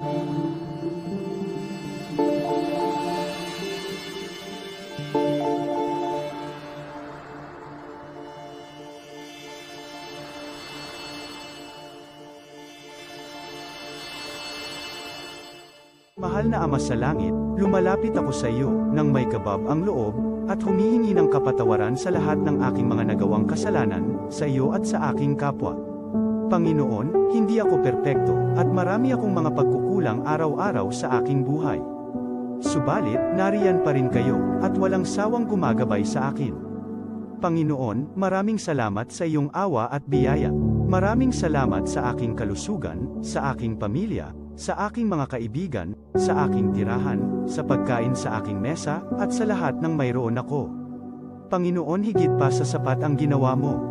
Mahal na Ama sa langit, lumalapit ako sa iyo, nang may kabab ang loob, at humihingi ng kapatawaran sa lahat ng aking mga nagawang kasalanan, sa iyo at sa aking kapwa. Panginoon, hindi ako perpekto, at marami akong mga pagkukulang araw-araw sa aking buhay. Subalit, nariyan pa rin kayo, at walang sawang gumagabay sa akin. Panginoon, maraming salamat sa iyong awa at biyaya. Maraming salamat sa aking kalusugan, sa aking pamilya, sa aking mga kaibigan, sa aking tirahan, sa pagkain sa aking mesa, at sa lahat ng mayroon ako. Panginoon, higit pa sa sapat ang ginawa mo.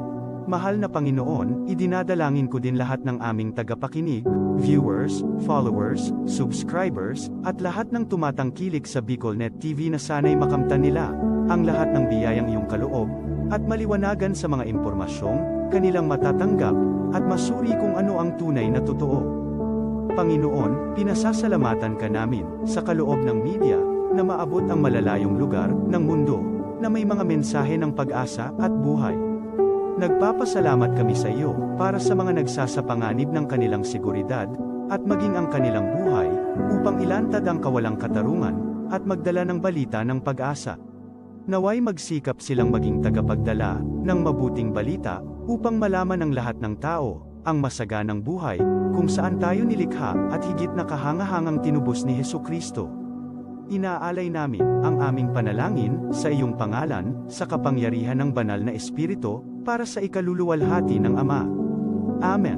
Mahal na Panginoon, idinadalangin ko din lahat ng aming tagapakinig, viewers, followers, subscribers, at lahat ng tumatangkilik sa Bicolnet TV na sana'y makamtan nila ang lahat ng biyayang iyong kaloob, at maliwanagan sa mga impormasyong kanilang matatanggap, at masuri kung ano ang tunay na totoo. Panginoon, pinasasalamatan ka namin, sa kaloob ng media, na maabot ang malalayong lugar, ng mundo, na may mga mensahe ng pag-asa, at buhay. Nagpapasalamat kami sa iyo, para sa mga nagsasapanganib ng kanilang seguridad, at maging ang kanilang buhay, upang ilantad ang kawalang katarungan, at magdala ng balita ng pag-asa. Naway magsikap silang maging tagapagdala, ng mabuting balita, upang malaman ng lahat ng tao, ang masaganang buhay, kung saan tayo nilikha, at higit na kahangahangang tinubos ni Hesukristo. Inaalay namin ang aming panalangin sa iyong pangalan, sa kapangyarihan ng banal na Espiritu, para sa ikaluluwalhati ng Ama. Amen.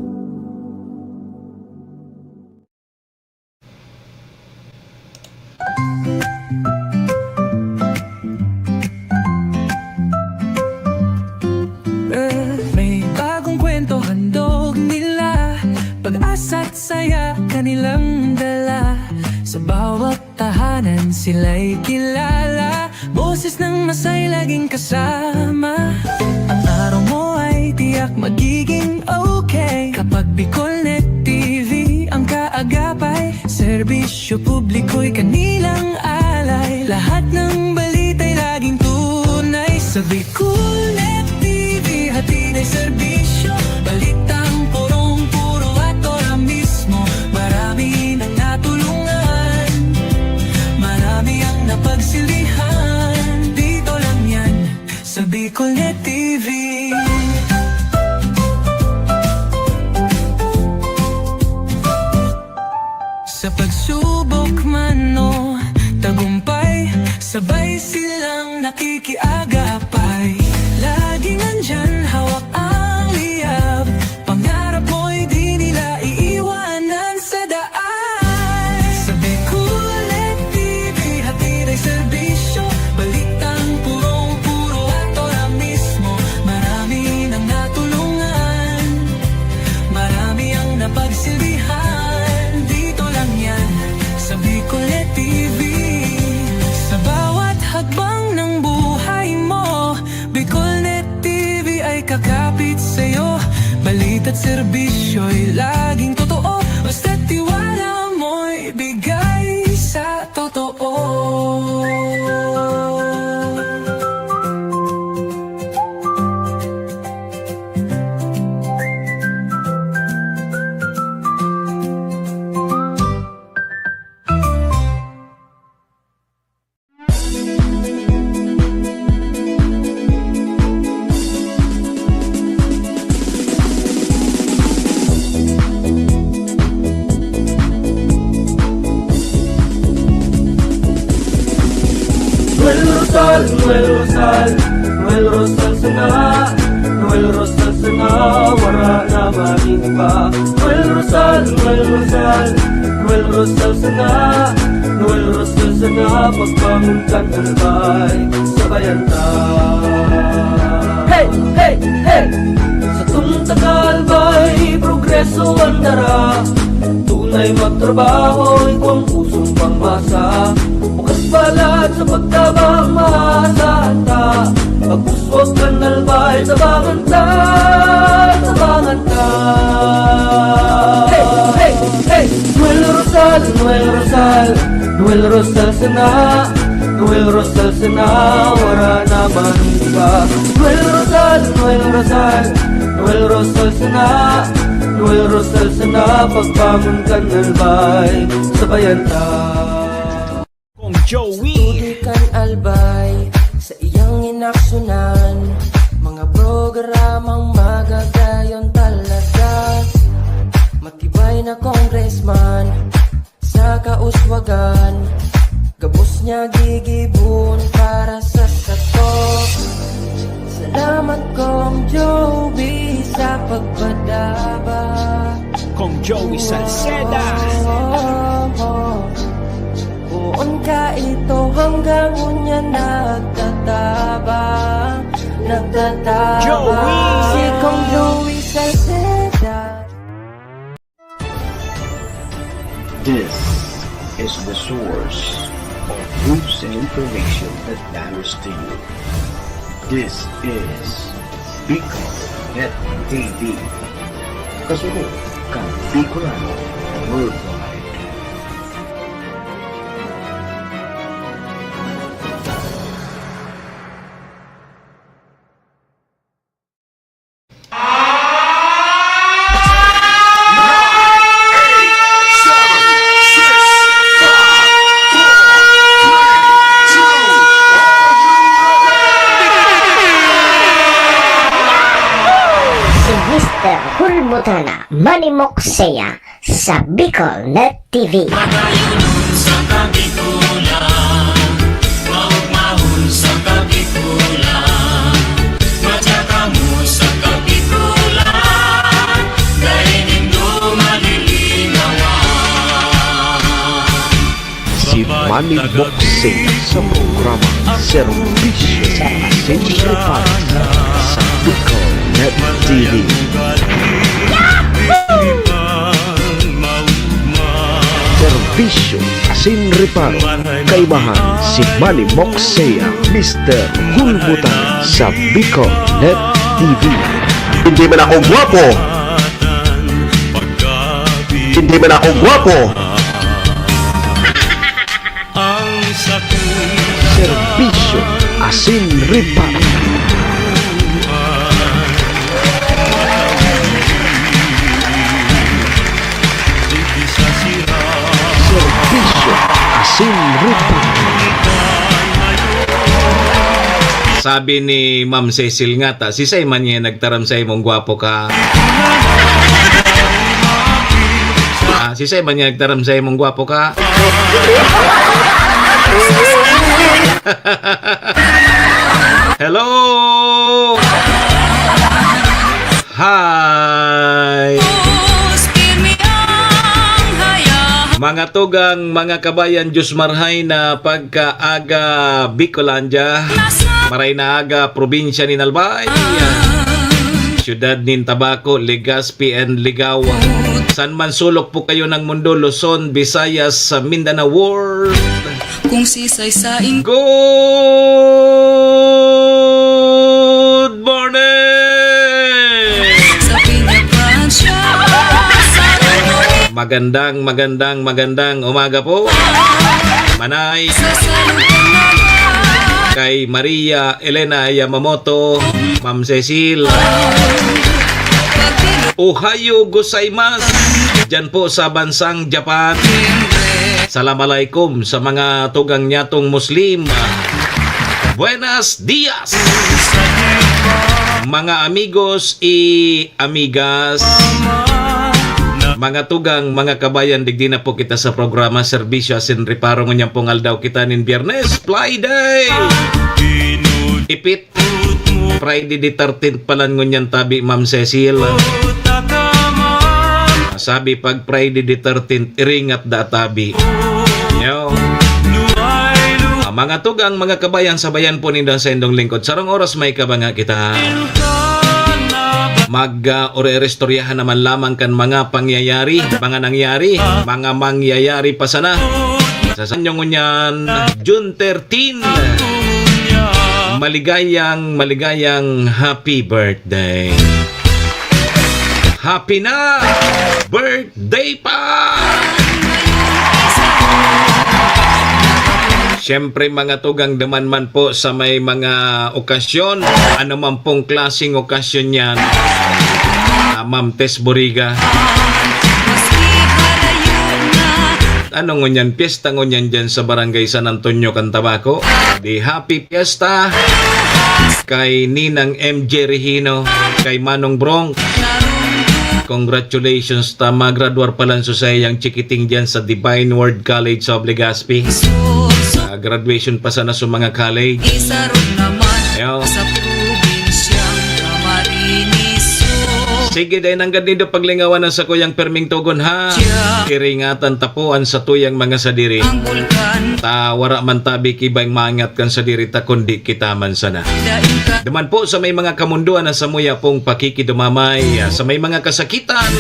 May bagong kwento handog nila, pag-asa at saya kanilang dala. Sa bawat tahanan sila'y kilala, boses ng masay laging kasama. Ang araw mo ay tiyak magiging okay, kapag Bicolnet TV ang kaagapay. Serbisyo publiko'y kanilang alay, lahat ng balita'y laging tunay. Sa Bicolnet TV, hatid ay serbisyo, balitang purong-puro at ora mismo. Marami nang natulungan, marami ang napagsilbihan, dito lang yan, sa Bicolnet TV. Sa pagsubok man o tagumpay, sabay silang nakikiagapay. Laging nandyan, hawak ang liyab, pangarap mo'y di nila iiwanan sa daan. Sa Bicolnet TV, hatid ay serbisyo, balitang purong-puro at ora mismo. Marami nang natulungan, marami ang napagsilbihan, dito lang yan, sa Bicolnet TV. Sa bawat hagbang ng buhay mo, Bicolnet TV ay kakapit sa'yo. Balita't serbisyo'y laging totoo, basta't tiwala mo'y bigay sa totoo. Noel Rosal, Noel Rosal sana, Noel Rosal sana, wala na mainiba. Noel Rosal, Noel Rosal, Noel Rosal sana, Noel Rosal sana, pagbangon kang talbay, sabayan ta. Hey, hey, hey! Sa tumtakal ba'y progreso ang dara, tunay magtrabaho, ikaw ang pusong pangmasa. Bukas palad sa pagtabang maasahan ta, pagpuswag ka nalbay, sabangan ta, sabangan ta. Hey, hey, hey! Noel Rosal, Noel Rosal sana, Noel Rosal sana, wala naman iba. Noel Rosal, Noel Rosal, Noel Rosal sana, Noel Rosal sana, pagbangon ka nalbay, sabayan ta. Kong Joey Tudikan albay sa iyang inaksyonan, mga programang magagayon talaga. Matibay na congressman sa kauswagan, gabos niya gigibon para sa sato. Salamat Kong Joey sa pagpadaba. Kong Joey Salceda Buon ka ito hanggang unya nagtatabang, nagtatabang. Joey! Si Kong Joey Salceda. This is the source of news and information that matters to you. This is Bicol Net TV. Kasunod kang Bicolano Worldwide. Si Mr. Hulmutana Manimoksea sa Bicol Net TV. Si Manny Boxing sa programa Serbisyo sa Asensyal sa Bicol Net TV. Serbisyo Asin Reparo, kaibahan si Manny Moxea, Mr. Hulmutan sa Bicol Net TV. Hindi man ako gwapo, hindi man ako gwapo. Serbisyo Asin Reparo. Serbisyo Asin Reparo. Sabi ni Ma'am Cecil nga ta, si Simon niya nagtaram sa imong gwapo ka. Si Simon niya nagtaram sa imong gwapo ka. Hello! Hi! Mga tugang, mga kabayan, Diyos marhay na pagkaaga Bicolandia, maray na aga probinsya ni Nalbay, syudad nin Tabaco, Legazpi and Ligawa. San man sulok po kayo ng mundo, Luzon, Visayas, sa Mindanao World. Kung sisay-saing Good morning! sa Pinapransya, Magandang umaga po. Manay sa salutong kay Maria Elena Yamamoto, Ma'am Cecil. Ohayo gozaimasu dyan po sa bansang Japan. Assalamualaikum sa mga tugang nyatong Muslim. Buenos dias mga amigos amigas, mga tugang, mga kabayan, digdi na po kita sa programa Serbisyo Asin Reparo. Ngunyang pongal daw kita nin Biyernes, Friday. Ipit, Friday the 13th palan ngunyan tabi, Ma'am Cecil. Sabi pag Friday the 13th, iringat da tabi. Yo. Mga tugang, mga kabayan, sabayan po ninyo sa indong lingkod. Sarong oras may kabanga kita. Ore-restoryahan naman lamang kan mga pangyayari, mga nangyari, mga mangyayari pa sana. Sa sanyong ngunyan, June 13. Maligayang happy birthday. Happy na birthday pa! Siyempre mga tugang daman man po sa may mga okasyon, ano man pong klaseng okasyon yan, Ma'am Tess Boriga. Maski halayo na. Ano ngunyan, piyesta ngunyan dyan sa Barangay San Antonio, Cantabaco. Di happy piyesta kay Ninang MJ Regino, kay Manong Brong. Congratulations, magraduar pa lang sa sayang chikiting dyan sa Divine Word College of Legazpi. Graduation pa sana sa mga college. Isa ron naman Ayaw. sa probinsyang Camarines Sur. Sige dahil hanggang dito paglingawan ng sa kuyang perming tugon ha. Iringatan tapuan sa tuyang mga sadiri. Ang bulkan Tawara man tabi kibang mangat kan sadiri ta kundi kita man sana. daing ka Daman po sa may mga kamunduan na samuya pong pakikidumamay, sa may mga kasakitan.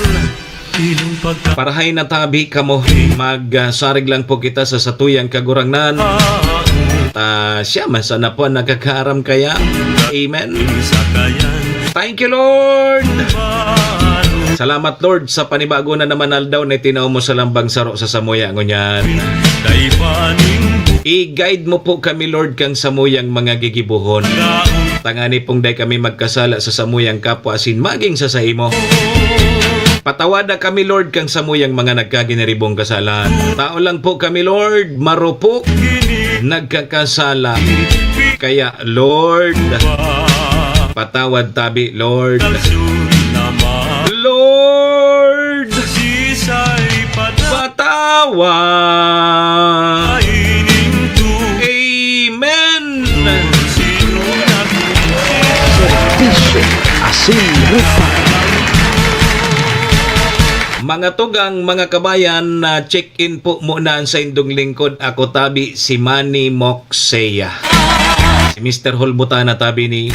Parahay na tabi kamo, magsarig lang po kita sa satuyang kagurangnan. Siya man sana po nakakaram kaya. Amen. Thank you, Lord. Salamat, Lord, sa panibago na naman aldaw na tinaw mo sa lambang saro sa samuya ngunyan. I-guide mo po kami, Lord, kang samuyang mga gigibuhon. Tangani pong day kami magkasala sa samuyang kapwa asin maging sa saimo. Patawada kami, Lord, kang samuyang mga nagkaginaribong kasalan. Tao lang po kami, Lord, marupok, nagkakasala. Kaya, Lord, patawad tabi, Lord. Lord, patawad. Amen. Serbisyo Asin Rupa. Mga tugang, mga kabayan, na check-in po muna sa indong lingkod. Ako tabi si Manny Moxeya. Si Mr. Holbutana tabi ni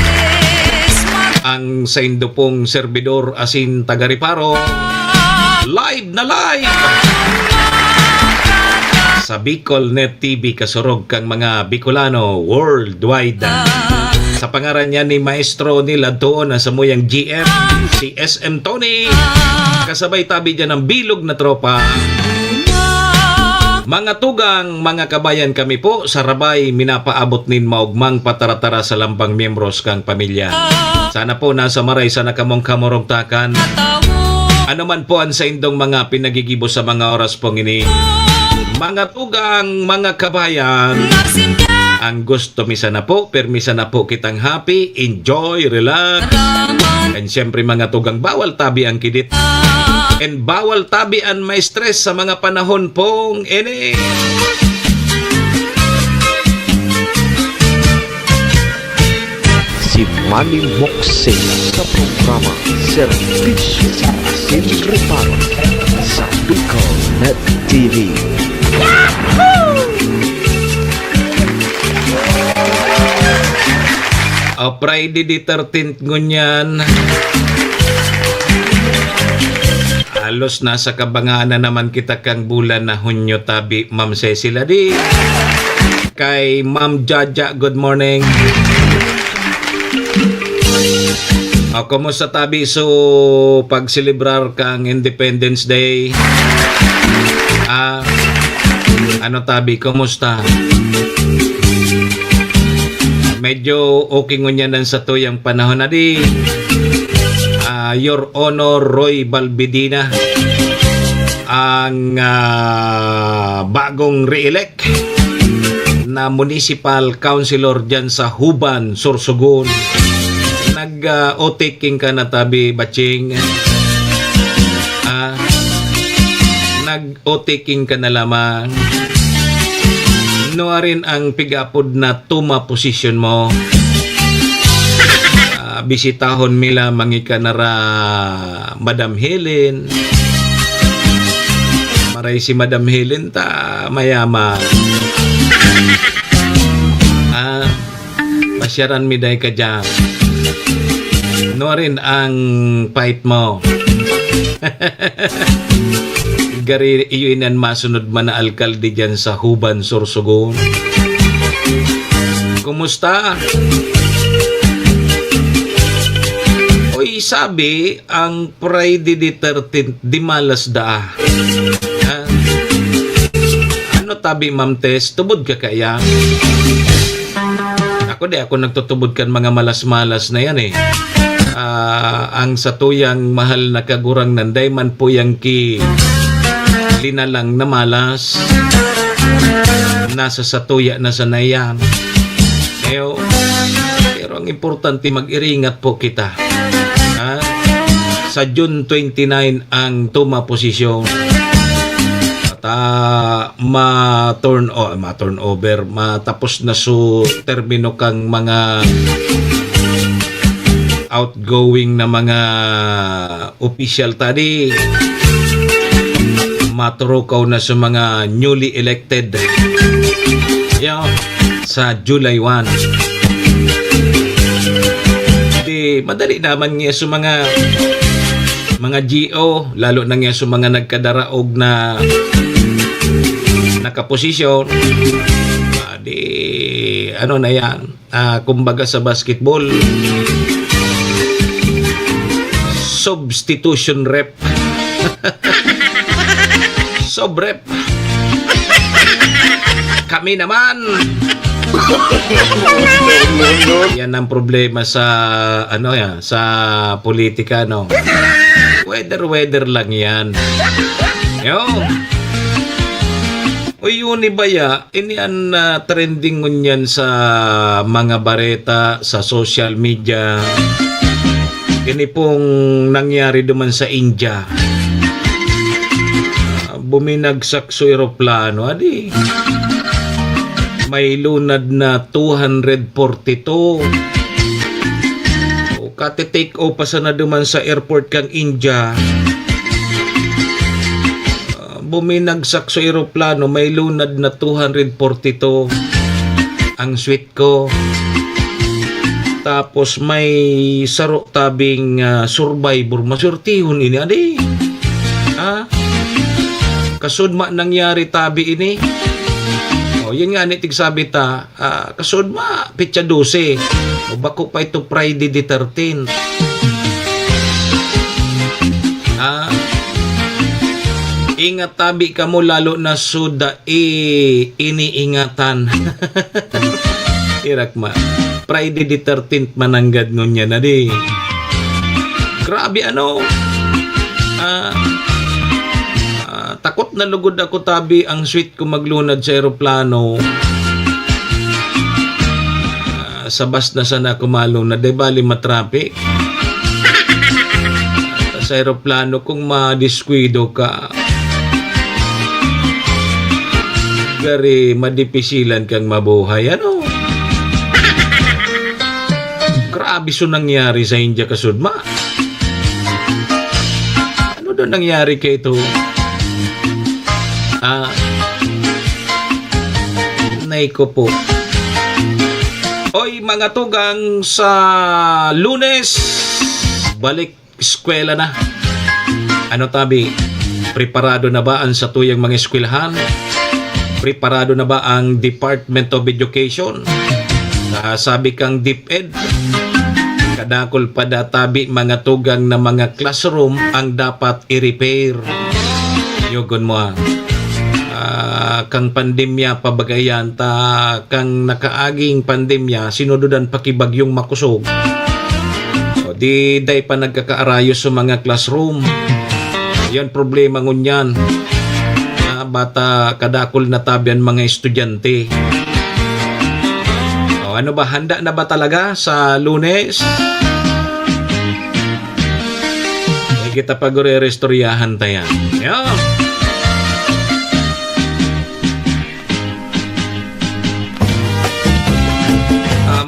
ang sa indo pong servidor asin taga-Riparo. Live na live! Sa Bicol Net TV kasurog kang mga Bicolano worldwide. Sa pangaran niya ni Maestro nila doon na samuyang GM, si SM Tony. Kasabay tabi dyan ng bilog na tropa. Mga tugang, mga kabayan kami po, sa Rabay, minapaabot nin maugmang pataratara sa lambang miyembros kang pamilya. Sana po nasa maray sa nakamong kamurugtakan. Ano man po ang sa indong mga pinagigibo sa mga oras pong ini. Mga tugang, mga kabayan, ang gusto misa na po, permisa na po kitang happy, enjoy, relax. And syempre mga tugang, bawal tabi ang kidit. And bawal tabi ang may stress sa mga panahon pong ini. Si Manny Moxeya sa programa Serbisyo Asin Rupa sa Bicol Net TV. Friday the 13th ngunyan. Halos nasa kabangaan na naman kita kang bulan na Hunyo tabi, Ma'am Cecil Adi. Kay Ma'am Jaja, good morning. Kumusta tabi so pagselebrar kang Independence Day? Ano tabi, kumusta? Medyo okay ngunyan sa tuyang panahon na di. Your Honor Roy Balbidina, ang bagong re-elect na municipal councilor dyan sa Huban, Sorsogon. Nag-o-taking ka na tabi, Baching. Nag-o-taking ka na lamang. Rin ang pigapod na tuma position mo. Bisitahon mila mangika nara Madam Helen. Maray si Madam Helen ta mayama. Pasyaran mi day ka dyan. Rin ang fight mo. Gari iyon ang masunod man na alkalde dyan sa Huban, Sorsogon. Kumusta? Oy, sabi, ang Friday the 13th, di malas da. Ano tabi, Ma'am Tess, tubod ka kaya? Ako nagtutubod kan mga malas-malas na yan eh. Ang satuyang mahal na kagurang nanday man po yang ki linalang na malas. Nasa satuya na sanayan. Pero ang importante mag-iringat po kita. Sa June 29 ang tuma posisyon. Ma-turn over, matapos na su termino kang mga outgoing na mga official tadi, maturukaw na sa mga newly elected sa July 1. Di madali naman nga sa mga GO, lalo na nga sa mga nagkadaraog na nakaposisyon. Ano na yan, kumbaga sa basketball, substitution rep. Sobrep. Kami naman. Yan ang problema sa sa politika, no. Weather lang yan. Yo. O yun ibaya, inian trending ngunyan sa mga bareta, sa social media. Ini pong nangyari duman sa India. Buminagsak sa eroplano, adi. May lunad na 242. O kate-take off pa na duman sa airport kang India. Buminagsak sa eroplano, may lunad na 242. Ang sweet ko. Tapos may saro tabing survivor. Masurtihon ini, adi. Kasudma nangyari tabi ini. Yun nga nitig sabi ta, kasudma, pitsa 12. O bako pa ito Friday the 13th. Ingat tabi ka mo, lalo na suda iniingatan. Irak ma. Friday the 13th mananggad ngunya na di. Grabe ano. Takot na lugod ako tabi ang sweet ko maglunad sa aeroplano. Sa bus na sana kumalunad, di bali matraffic. Sa aeroplano kung madiskwido ka, gari madipisilan kang mabuhay, ano? Grabe so nangyari sa India, kasudma. Ano doon nangyari kay ito? Nay ko po. Oy mga tugang, sa Lunes balik eskwela na. Ano tabi? Preparado na ba ang sa tuyang mga eskwelahan? Preparado na ba ang Department of Education? Sabi kang DepEd, kadakol pa databi mga tugang na mga classroom ang dapat i-repair. Yogon mo kang pandemya pabagayan ta, kang nakaaging pandemya sinududan pakibagyong makusog. So, di day pa nagkakaarayos sa mga classroom. Yan problema ngunyan. Bata kadakol na tabian mga estudyante. Ano ba, handa na ba talaga sa Lunes? Kita pag-re-restoryahan tayo.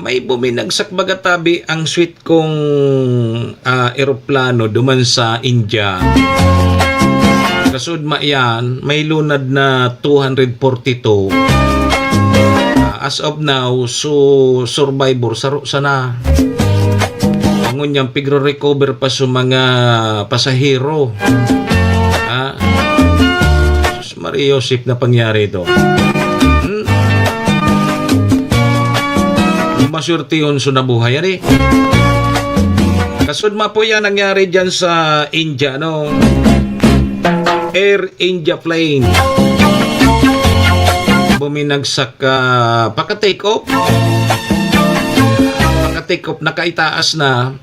May buminagsak bagatabi ang sweet kong eroplano duman sa India. Kasudma yan, may lunad na 242. As of now, so survivor saro sana. Ngun yang pigro-recover pa sa mga pasahero. Sus Maria Joseph na pangyari ito. Masurtihon so nabuhay yan eh. Kasudma po yan nangyari dyan sa India, no? Air India plane. buminagsak paka-take off. Paka-take off, nakaitaas na.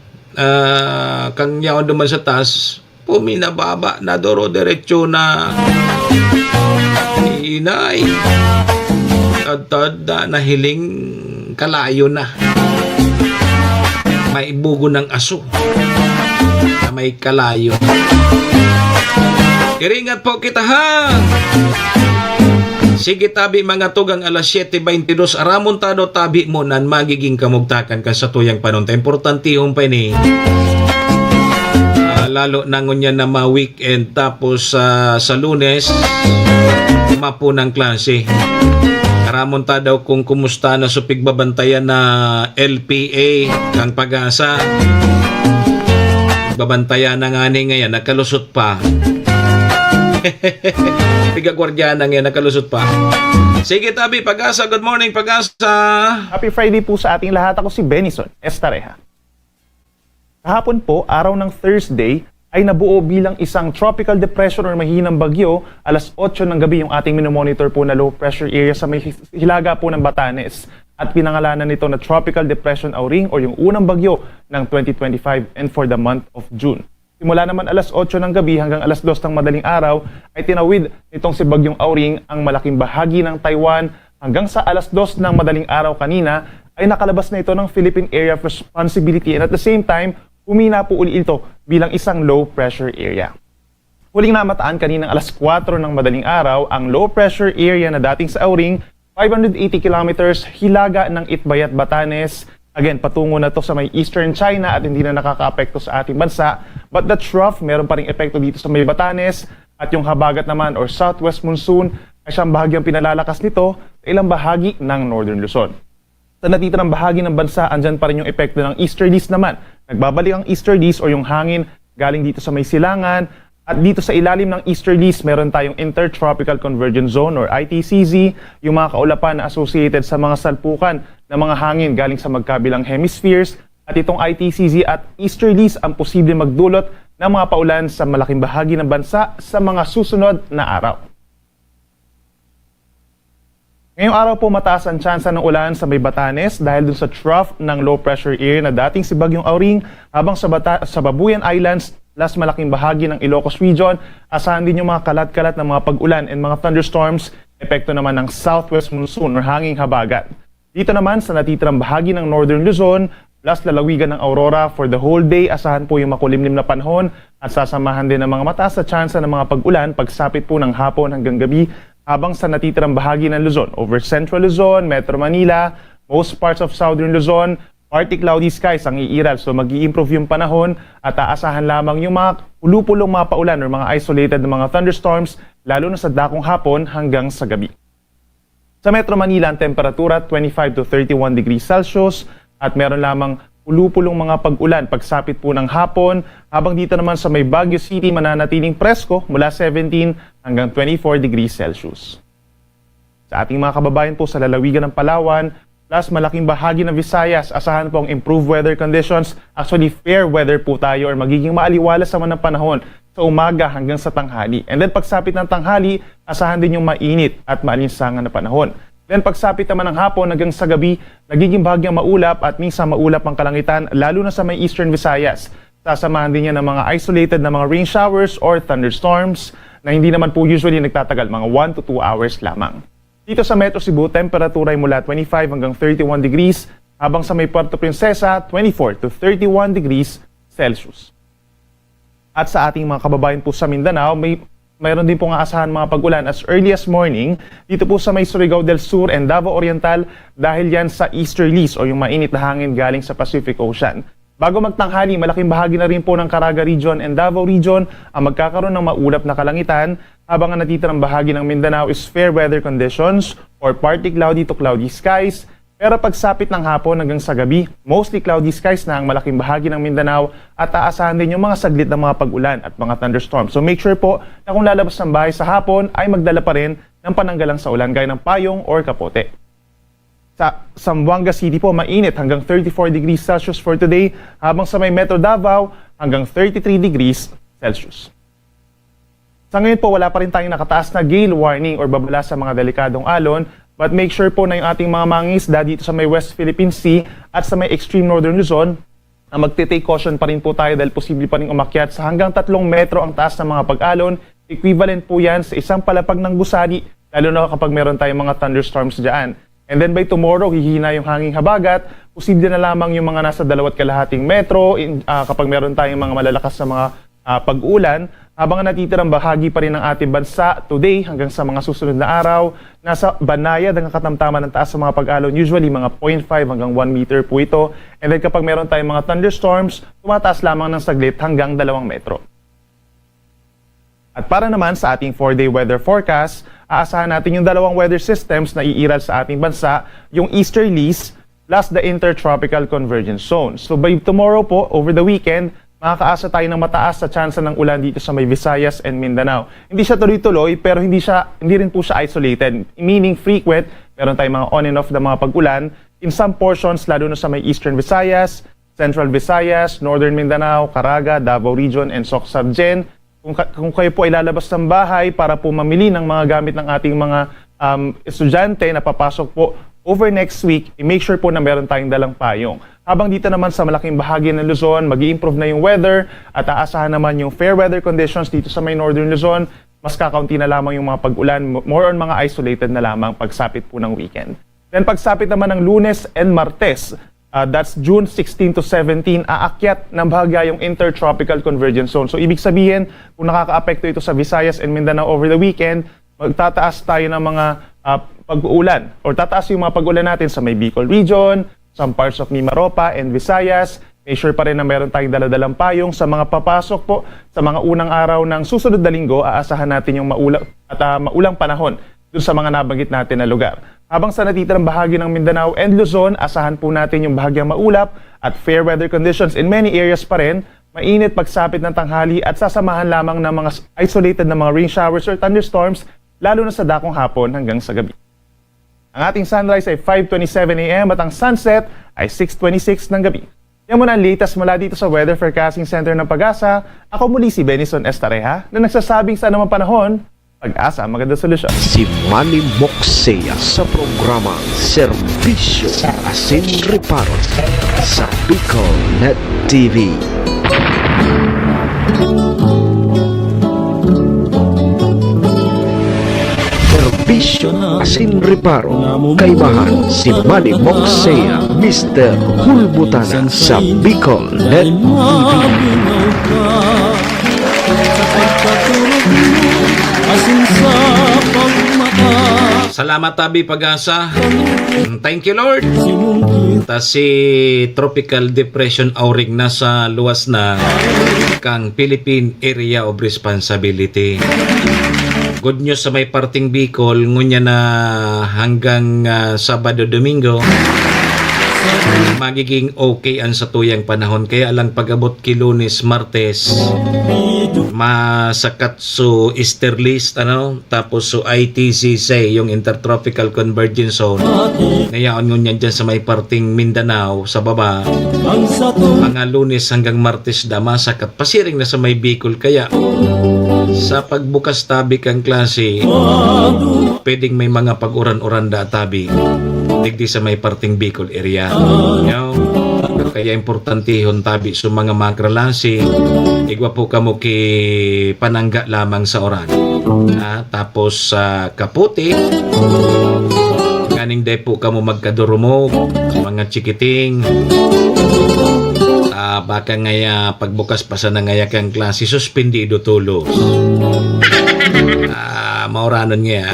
Kang yaon duman sa taas, puminababa na doro diretso na inay. Tad na hiling kalayo na. May bugo ng aso na may kalayo. Iringat po kita ha. Sige tabi mga tugang alas 7:22 aramontado tabi mo nan magiging kamugtakan ka sa tuyang panunta. Importante yung pa ni. Lalo na ngunya na ma-weekend tapos sa Lunes mapo ng klase. Aramonta daw kung kumusta na sa pigbabantayan na LPA kang Pag-asa. Babantayan na nga ni ngayon, nakalusot pa. Tiga-gwardiana ngayon, nakalusot pa. Sige tabi, Pag-asa. Good morning, Pag-asa. Happy Friday po sa ating lahat. Ako si Benison Estareja. Kahapon po, araw ng Thursday, ay nabuo bilang isang tropical depression or mahinang bagyo. Alas 8 ng gabi yung ating minomonitor po na low pressure area sa may hilaga po ng Batanes. At pinangalanan nito na Tropical Depression Auring or yung unang bagyo ng 2025 and for the month of June. Simula naman alas 8 ng gabi hanggang alas 2 ng madaling araw ay tinawid nitong si Bagyong Auring ang malaking bahagi ng Taiwan. Hanggang sa alas 2 ng madaling araw kanina ay nakalabas na ito ng Philippine Area of Responsibility and at the same time, humina po uli ito bilang isang low pressure area. Huling namataan kaninang alas 4 ng madaling araw ang low pressure area na dating sa Auring, 580 kilometers hilaga ng Itbayat, Batanes. Again, patungo na to sa may Eastern China at hindi na nakaka-apekto sa ating bansa. But the trough, meron pa ring epekto dito sa may Batanes at yung habagat naman or southwest monsoon ay siyang bahagyang pinalalakas nito sa ilang bahagi ng Northern Luzon. Sa natitirang bahagi ng bansa, andyan pa rin yung epekto ng easterlies naman. Nagbabalik ang easterlies o yung hangin galing dito sa may silangan. At dito sa ilalim ng easterlies, meron tayong Intertropical Convergence Zone or ITCZ, yung mga kaulapan na associated sa mga salpukan ng mga hangin galing sa magkabilang hemispheres. At itong ITCZ at easterlies ang posible magdulot ng mga paulan sa malaking bahagi ng bansa sa mga susunod na araw. Ngayong araw po mataas ang tsansa ng ulan sa may Batanes dahil dun sa trough ng low pressure area na dating si Bagyong Auring, habang sa Babuyan Islands, plus malaking bahagi ng Ilocos Region, asahan din yung mga kalat-kalat na mga pag-ulan and mga thunderstorms, epekto naman ng southwest monsoon or hanging habagat. Dito naman sa natitirang bahagi ng Northern Luzon, plus lalawigan ng Aurora for the whole day, asahan po yung makulimlim na panahon at sasamahan din ng mga mataas na tsansa ng mga pag-ulan pagsapit po ng hapon hanggang gabi, habang sa natitirang bahagi ng Luzon, over Central Luzon, Metro Manila, most parts of Southern Luzon, partly cloudy skies ang iiral, so mag-i-improve yung panahon at aasahan lamang yung mga pulupulong mga paulan or mga isolated na mga thunderstorms, lalo na sa dakong hapon hanggang sa gabi. Sa Metro Manila, ang temperatura 25 to 31 degrees Celsius at meron lamang pulupulong mga pag-ulan pagsapit po ng hapon, habang dito naman sa may Baguio City mananatiling presko mula 17 hanggang 24 degrees Celsius. Sa ating mga kababayan po sa lalawigan ng Palawan, plus malaking bahagi ng Visayas, asahan po ang improved weather conditions. Actually, fair weather po tayo or magiging maaliwalas naman ng panahon sa umaga hanggang sa tanghali. And then pagsapit ng tanghali, asahan din yung mainit at maalinsangan na panahon. Then pagsapit naman ng hapon hanggang sa gabi, nagiging bahagyang maulap at minsan maulap ang kalangitan, lalo na sa may Eastern Visayas. Sasamahan din yan ng mga isolated na mga rain showers or thunderstorms na hindi naman po usually nagtatagal, mga 1 to 2 hours lamang. Dito sa Metro Cebu, temperatura ay mula 25 hanggang 31 degrees, habang sa may Puerto Princesa, 24 to 31 degrees Celsius. At sa ating mga kababayan po sa Mindanao, mayroon din po nga asahan mga pag-ulan as early as morning dito po sa may Surigao del Sur and Davao Oriental dahil yan sa easterlies o yung mainit na hangin galing sa Pacific Ocean. Bago magtanghali, malaking bahagi na rin po ng Caraga Region and Davao Region ang magkakaroon ng maulap na kalangitan, habang ang natitirang bahagi ng Mindanao is fair weather conditions or partly cloudy to cloudy skies. Pero pagsapit ng hapon hanggang sa gabi, mostly cloudy skies na ang malaking bahagi ng Mindanao at aasahan din yung mga saglit na mga pag-ulan at mga thunderstorms. So make sure po na kung lalabas ng bahay sa hapon ay magdala pa rin ng pananggalang sa ulan gaya ng payong or kapote. Sa Zamboanga City po, mainit hanggang 34 degrees Celsius for today, habang sa may Metro Davao hanggang 33 degrees Celsius. Sa ngayon po, wala pa rin tayong nakataas na gale warning or babala sa mga delikadong alon But make sure po na yung ating mga mangingisda dito sa may West Philippine Sea at sa may extreme northern Luzon, na magte-take caution pa rin po tayo dahil posible pa rin umakyat sa hanggang 3 metro ang taas ng mga pag-alon. Equivalent po yan sa isang palapag ng gusali, lalo na kapag meron tayong mga thunderstorms dyan. And then by tomorrow, hihina yung hanging habagat. Posible na lamang yung mga nasa 2.5 metro kapag meron tayong mga malalakas na mga pag-ulan. Habang natitirang bahagi pa rin ng ating bansa today hanggang sa mga susunod na araw, nasa banayad ang katamtaman ng taas sa mga pag-alon. Usually mga 0.5 hanggang 1 meter po ito. And then kapag meron tayong mga thunderstorms, tumataas lamang ng saglit hanggang 2 metro. At para naman sa ating 4-day weather forecast, aasahan natin yung 2 weather systems na iiral sa ating bansa, yung easterlies plus the intertropical convergence zone. So by tomorrow po, over the weekend, makakaasa tayo ng mataas sa tsansa ng ulan dito sa may Visayas and Mindanao. Hindi siya tuloy-tuloy pero hindi rin po siya isolated, meaning frequent. Meron tayong mga on and off na mga pag-ulan in some portions, lalo na sa may Eastern Visayas, Central Visayas, Northern Mindanao, Caraga, Davao Region, and Soc-Sabgen. Kung kayo po ay lalabas ng bahay para po mamili ng mga gamit ng ating mga estudyante na papasok po over next week, i-make sure po na meron tayong dalang payong. Habang dito naman sa malaking bahagi ng Luzon, mag-i-improve na yung weather at aasahan naman yung fair weather conditions dito sa may Northern Luzon. Mas kakaunti na lamang yung mga pag-ulan, more on mga isolated na lamang pagsapit po ng weekend. Then pagsapit naman ng Lunes and Martes, that's June 16 to 17, aakyat ng bahagya yung intertropical convergence zone. So ibig sabihin, kung nakaka-apekto ito sa Visayas and Mindanao over the weekend, magtataas tayo ng mga pag-uulan or tataas yung mga pag-ulan natin sa may Bicol region, some parts of Mimaropa and Visayas. Make sure pa rin na meron tayong daladalang payong sa mga papasok po sa mga unang araw ng susunod na linggo. Aasahan natin yung maulang panahon dun sa mga nabanggit natin na lugar. Habang sa natitirang bahagi ng Mindanao and Luzon, asahan po natin yung bahagyang maulap at fair weather conditions in many areas pa rin. Mainit pagsapit ng tanghali at sasamahan lamang ng mga isolated na mga rain showers or thunderstorms, lalo na sa dakong hapon hanggang sa gabi. Ang ating sunrise ay 5:27 a.m. at ang sunset ay 6:26 ng gabi. Yan muna ang latest mula dito sa Weather Forecasting Center ng Pag-asa. Ako muli si Benison Estareja na nagsasabing sa anumang panahon, Pag-asa, magandang solusyon. Si Manny Moxea sa programang Serbisyo Asin Reparo sa Bicol Net TV. Serbisyo Asin Reparo, kaibahan si Manny Moxea, Mr. Hulbutana sa Bicol Net Salamat tabi Pag-asa. Thank you Lord. Ta si Tropical Depression auring nasa luwas na kang Philippine Area of Responsibility. Good news sa may parting Bicol ngunya na hanggang Sabado Domingo magiging okay ang sa tuyang panahon, kaya lang pag-abot ki Lunes Martes masakat so easterlies tapos so ITCC yung Intertropical Convergence Zone. Ngayon ngunyan dyan sa may parting Mindanao sa baba mga Lunes hanggang Martes da masakat pasiring na sa may Bicol, kaya sa pagbukas tabi kang klase pwedeng may mga pag-uran-uran da tabi digdi sa may parting Bicol area. Kaya importante hon tabi sa mga makralasi, igwa po kamo ki panangga lamang sa oran. Tapos sa kaputi, ganing day po kamo magkadurumo, mga chikiting, baka ngaya pagbukas pa sa nangaya kang klase, suspendido tulos. Mauranon nga.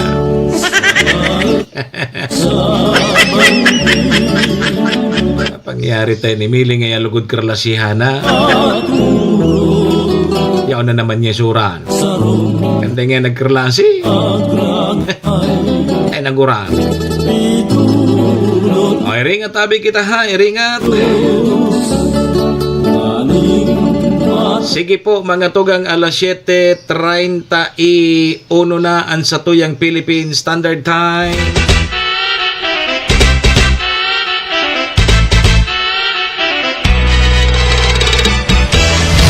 Pangyari tayo ni Mili ngaya lugod karlasihana. Yaon na naman niya suran. Kanda nga nagkarlasi. Ay naguran. O iringat tabi kita ha, iringat. Sige po mga tugang, alas 7:31 na ang satuyang Philippine Standard Time.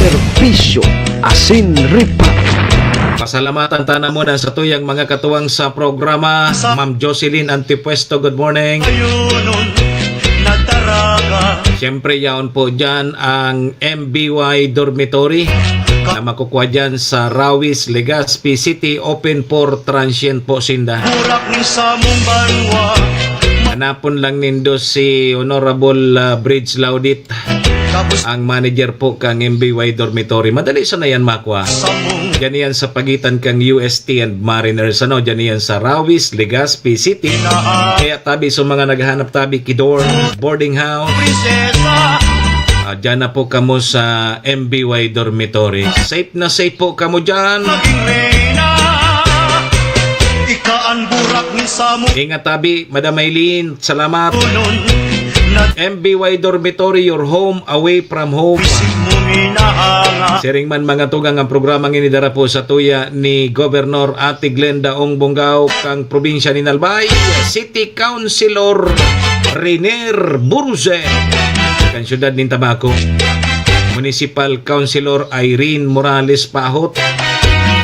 Serbisyo Asin Reparo. Pasalamatan tana mo na sa tuyang mga katuwang sa programa. Ma'am Jocelyn Antipuesto, good morning. Siyempre yaon po dyan ang MBY Dormitory na makukuha dyan sa Rawis, Legazpi City, open for transient po sinda. Hanapon lang nindo si Honorable Bridge Laudit, ang manager po kang MBY Dormitory. Madali sa na yan makuha. Diyan yan sa pagitan kang UST and Mariners. Diyan yan sa Rawis, Legazpi City. Kaya tabi sa mga naghahanap tabi Kidor, boarding house. Diyan na po kamo sa MBY Dormitory. Safe na safe po kamo dyan. Ingat tabi, Madam Aileen. Salamat. MBY Dormitory, your home away from home. Siring man mga tugang ang programang inidara po sa tuya ni Governor Ate Glenda Ong Bonggao kang probinsya ni Nalbay, City Councilor Riner Burze kan syudad ni Tabaco, Municipal Councilor Irene Morales Pahot,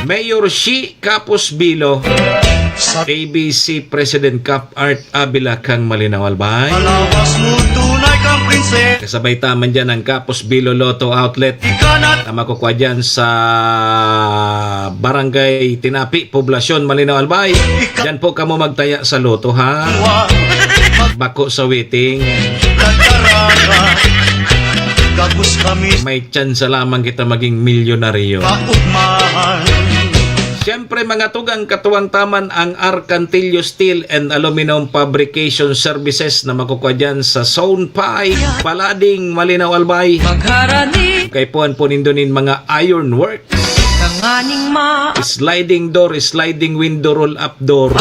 Mayor Shi Capos Bilo, ABC President Cap Art Abila kang Malinaw Albay. Kasabay taman dyan ang Capos Bilo Lotto Outlet na makukuha dyan sa Barangay Tinapi, Poblasyon, Malinaw Albay. Dyan po kamo magtaya sa loto ha. Bako sa waiting. May chance lamang kita maging milyonaryo. Siyempre mga tugang katuwang taman ang Arcantillo Steel and Aluminum Fabrication Services na makukuha dyan sa Zone 5, Palading, Malinaw Albay. Kay puan po nindonin mga iron works, sliding door, sliding window, roll up door.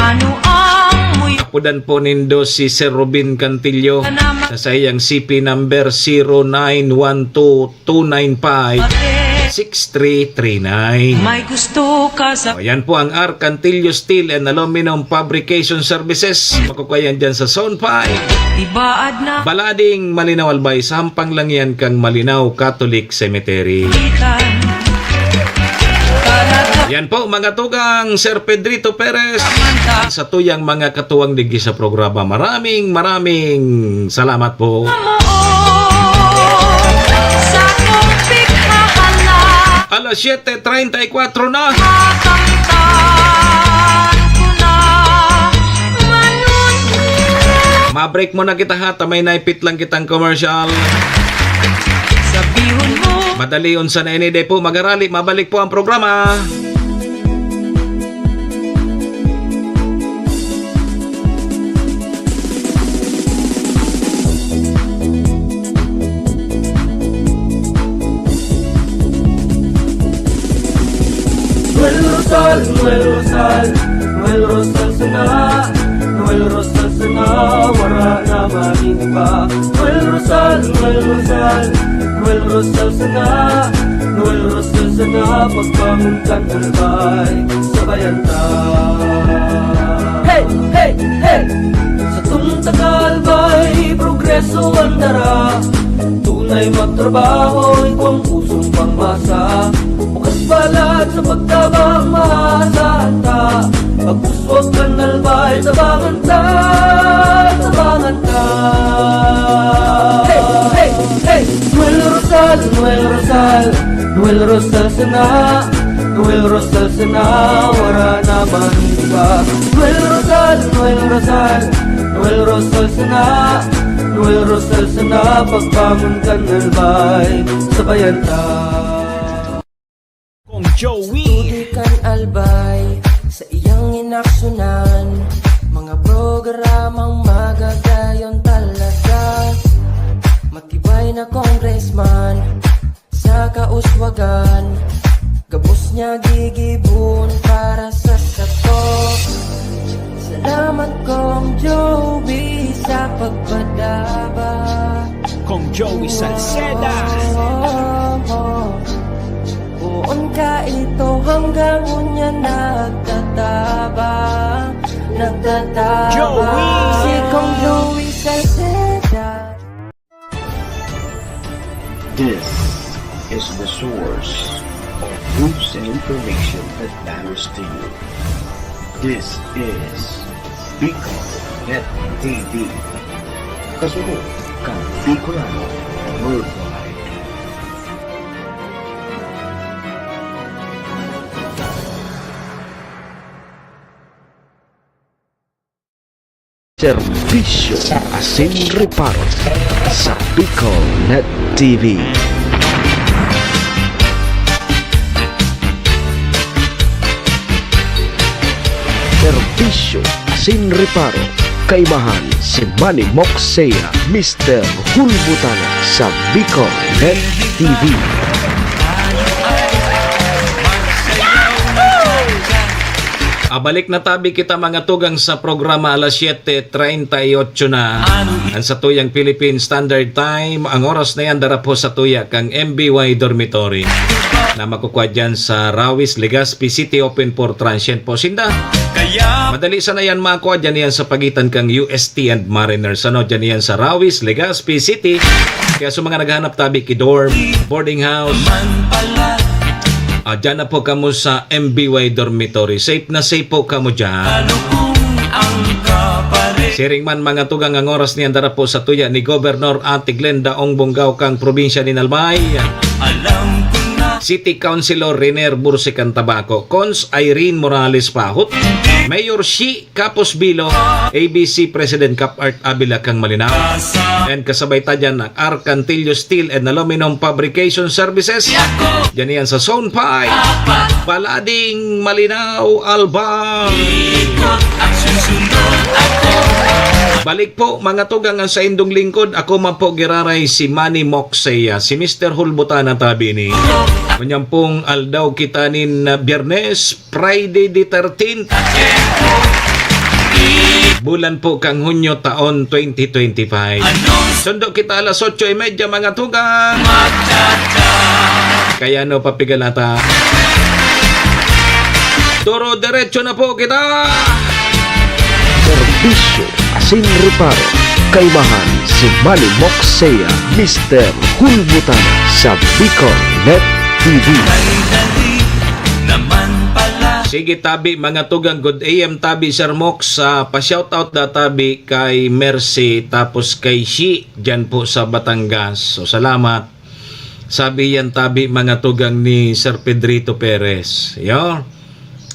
Apudan po nindo si Sir Robin Cantillo sa sayang CP number 0912956339. May gusto ka sa Ayan po ang Arcantillo Steel and Aluminum Fabrication Services. Makukuha yan dyan sa Zone 5, ibaad na Balading, Malinaw Albay. Sampang lang yan kang Malinaw Catholic Cemetery. Yan po mga tugang Sir Pedrito Perez sa tuyang mga katuwang digi sa programa. Maraming salamat po. Alas 7:34 na. Ma-break mo na kita ha. Tamay naipit lang kitang commercial. Madali unsa na ini po magarali. Mabalik po ang programa. Noel Rosal sana, Noel Rosal sana, wala na mainiba. Noel Rosal sana, Noel Rosal sana, pagbangon ka ng albay, sabayan ta. Hey, hey, hey! Sa Tagalbay, progreso ang dara, tunay magtrabaho, ikaw ang pusong pangmasa. Bukas balat sa pagtabang maasahan ta, pagpuswag ka nalbay, sabangan ta, sabangan ta. Hey, hey, hey! Noel Rosal, Noel Rosal, Noel Rosal sana, Noel Rosal sana, wala na maniba. Noel Rosal, Noel Rosal, Noel Rosal sana, Noel Rosal sana, pagbangon ka nalbay, sabayan ta. Kong Joey. Tudikan albay sa iyang inaksyonan, mga programang magagayon talaga. Matibay na congressman sa kauswagan, gabos niya gigibon para sa sato. Salamat Kong Joey sa pagpadaba. Kong Joey Salceda. Buon ka ito hanggang unya nagtatabang, Joey! si Kong Joey Salceda. This is the source of news and information that matters to you. This is Bicol Net TV. Kasunod kang Bicolano Worldwide. Serbisyo Asin Reparo sa Bicol Net TV. Serbisyo Asin Reparo, kaibahan si Manny Moxea, Mr. Hulbutana sa Bicol Net TV. Balik na tabi kita mga tugang sa programa alas 7:38 na. Ang sa tuyang Philippine Standard Time, ang oras na yan dara po sa tuya kang MBY Dormitory na makukuha dyan sa Rawis, Legazpi City, open for transient po. Sinda, madali sana yan makuha dyan yan sa pagitan kang UST and Mariners. Ano, dyan yan sa Rawis, Legazpi City. Kaya sa mga naghahanap tabi kidorm, boarding house, dyan na po kamo sa MBY Dormitory. Safe na safe po kamo dyan. Siring man mga tugang ang oras niyan dara po sa tuya ni Governor Ate Glenda Ong Bungaw kang probinsya ni Albay. City Councilor Renier Bursican Tabaco, Cons Irene Morales Pahut, Mayor Shi Capos Bilo, ABC President Cap Art Abila kang Malinaw, and kasabay ta dyan ang Arcantillo Steel and Aluminum Fabrication Services. Dyan yan sa Zone 5, Palading, Malinaw, Albay. Balik po mga tugang sa indong lingkod. Ako man po giraray si Manny Moxea, si Mr. Hulbutana tabi ni. Kunyang pong aldaw kita nin Biyernes, Friday the 13th. Bulan po kang Hunyo taon 2025. Sundo kita alas 8:30 mga tugang. Kaya no papigalata. Turo diretso na po kita. Serbisyo Asin Reparo, kaibahan si Manny Moxea, Mr. Hulbutana sa Bicol Net TV. Sige tabi mga tugang, good AM tabi Sir Mox, pa-shoutout na tabi kay Mercy tapos kay Shi dyan po sa Batangas. So salamat. Sabi yan tabi mga tugang ni Sir Pedrito Perez. Yo.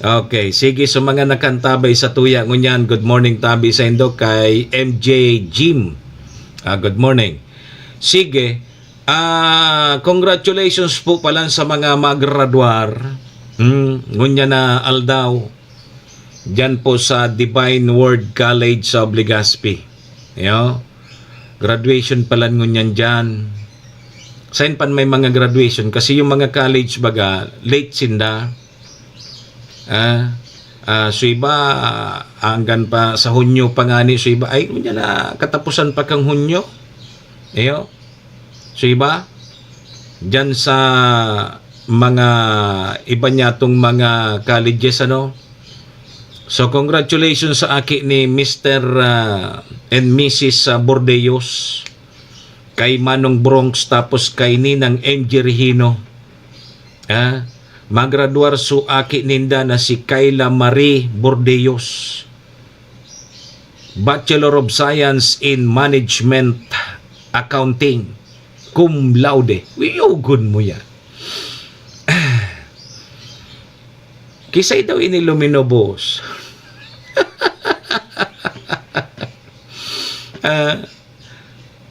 Okay, sige so mga nakantabay sa tuya ngunyan, good morning tabi sa indo kay MJ Jim. Good morning. Sige, congratulations po pala sa mga magraduar. Ngunya na aldaw dyan po sa Divine Word College sa Legazpi. Yo, graduation pala ngunyan dyan. Sain pan may mga graduation kasi yung mga college baga late sinda. So iba hanggang pa sa Hunyo pa nga ni so iba ay kunya na katapusan pa kang Hunyo. Ayo. So iba diyan sa mga iba niya tong mga colleges ano. So congratulations sa aki ni Mr. And Mrs. Bordeos, kay Manong Bronx tapos kay Ninang MJ Regino. Magraduar su aki ninda na si Kayla Marie Bordeos, Bachelor of Science in Management Accounting, cum laude. Uyugon mo yan. Kisay daw inilumino boss.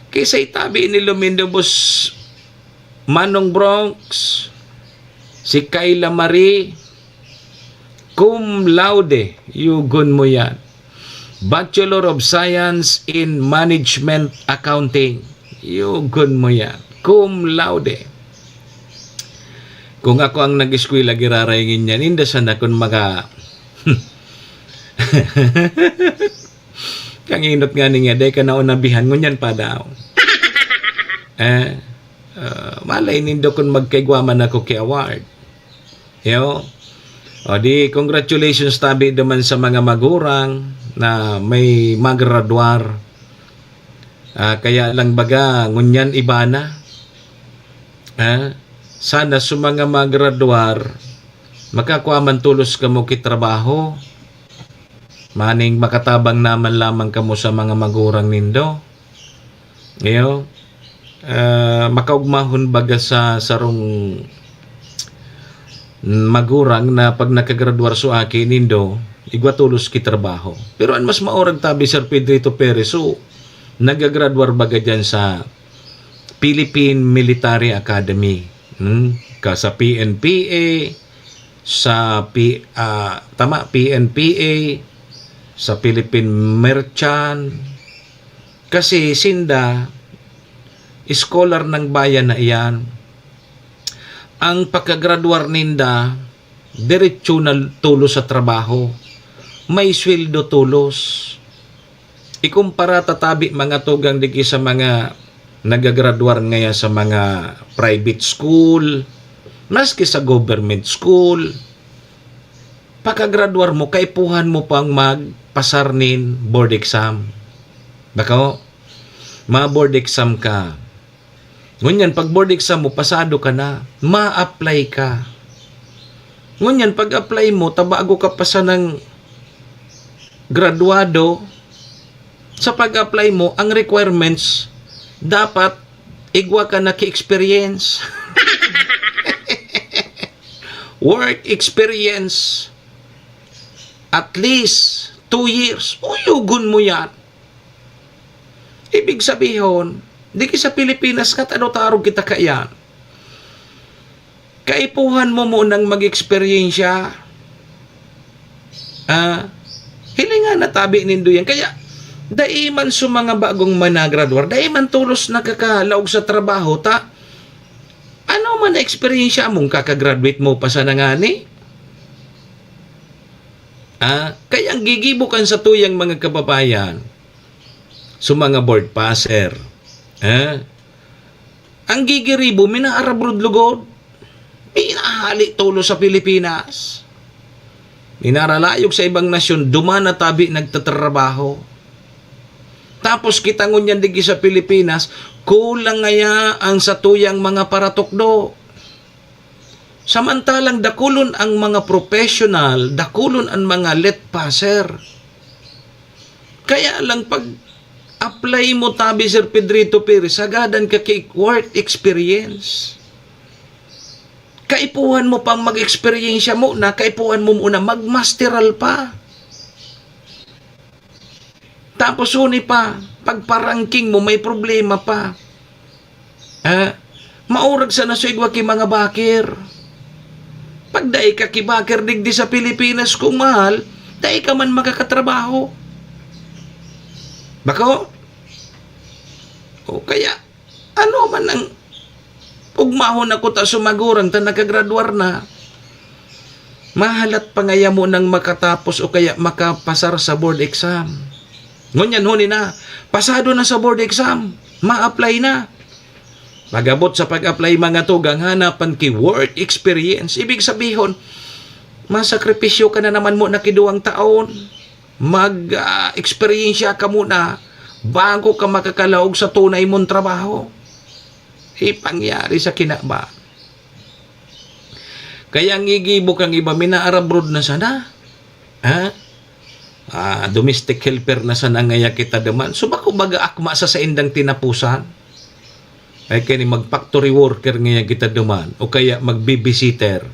Kisay tabi inilumino boss Manong Bronx, si Kayla Marie, cum laude, yugon mo yan. Bachelor of Science in Management Accounting, yugon mo yan. Cum laude. Kung ako ang nag-eskwela, girarayngin yan, hindi sana kung maka... Kanginot nga niya, day ka naunabihan, ngunyan pa daw. Malay nindo kung magkaigwaman ako kay award. Yo. O di congratulations tabi naman sa mga magurang na may magraduar. Kaya lang baga ngunyan iba na. sana sa mga magraduar, makakuha man tulos ka mo kitrabaho. Maning makatabang naman lamang kamo sa mga magurang nindo. Ngayon, makaugmahon baga sa sarong magurang na pag nakagraduar so akin nindo, igwa tulos kitrabaho. Pero ang mas maorag tabi Sir Pedrito Perez, so nagagraduar baga dyan sa Philippine Military Academy. Ka sa PNPA, sa PNPA, sa Philippine Merchant. Kasi sinda, scholar ng bayan na iyan. Ang pagkagraduar ninda, diretso na tulos sa trabaho. May sweldo tulos. Ikumpara tatabi mga tugang digi sa mga nagagraduar ngaya sa mga private school, maski sa government school. Pagkagraduar mo, kaipuhan mo pang magpasarnin board exam. Baka ma-board exam ka. Ngunyan, pag board exam mo, pasado ka na, ma-apply ka. Ngunyan, pag apply mo, tabago ka pa sa ng graduado, sa pag-apply mo, ang requirements, dapat igwa ka na ki-experience. Work experience. At least 2 years. Uyugon mo yan. Ibig sabihin, di ka sa Pilipinas ka, tarog kita kayan. Kaipuhan mo munang mag-experiensya. Hilingan na tabi nindo yan. Kaya, daiman sa mga bagong managraduar, daiman tulos nakakalaog sa trabaho, ano man na experiensya mong kakagraduate mo pa sa nangani? Kaya ang gigibukan sa tuyang mga kababayan, sa mga board passer, ang gigiribo, minaarabrod lugod, minahali tulo sa Pilipinas. Minaralayog sa ibang nasyon, dumana tabi nagtatrabaho. Tapos kita ngunyan digi sa Pilipinas, kulang ngaya ang satuyang mga paratokdo. Samantalang dakulon ang mga professional, dakulon ang mga let passer. Kaya lang pag apply mo tabi Sir Pedrito Perez, sagadan ka work experience. Kaipuhan mo pang mag-experiensya mo na, kaipuhan mo muna mag-masteral pa. Tapos huni pa, pagparangking mo, may problema pa. Maurag sa nasugwa ki mga bakir. Pag dahi ka ki bakir digdi sa Pilipinas kung mahal, dahi ka man makakatrabaho. Bako? O kaya, ano man ang ugmahon ako ta sumagurang ta nakagraduar na, mahalat pa ngaya mo nang makatapos o kaya makapasar sa board exam. Ngunyan huni na, pasado na sa board exam, ma-apply na. Pagabot sa pag-apply mga tugang, hanapan ki work experience. Ibig sabihin, masakripisyo ka na naman mo na kiduang taon. Mag-experiensya ka muna bago ka makakalaog sa tunay mong trabaho. Ipangyari sa kinaba. Kaya ang igibo kang iba, minaarabrod na sana. Domestic helper na sana ngaya kita daman. So bako baga akma sa indang tinapusan? Ay kani mag-factory worker ngaya kita daman. O kaya mag-babysitter.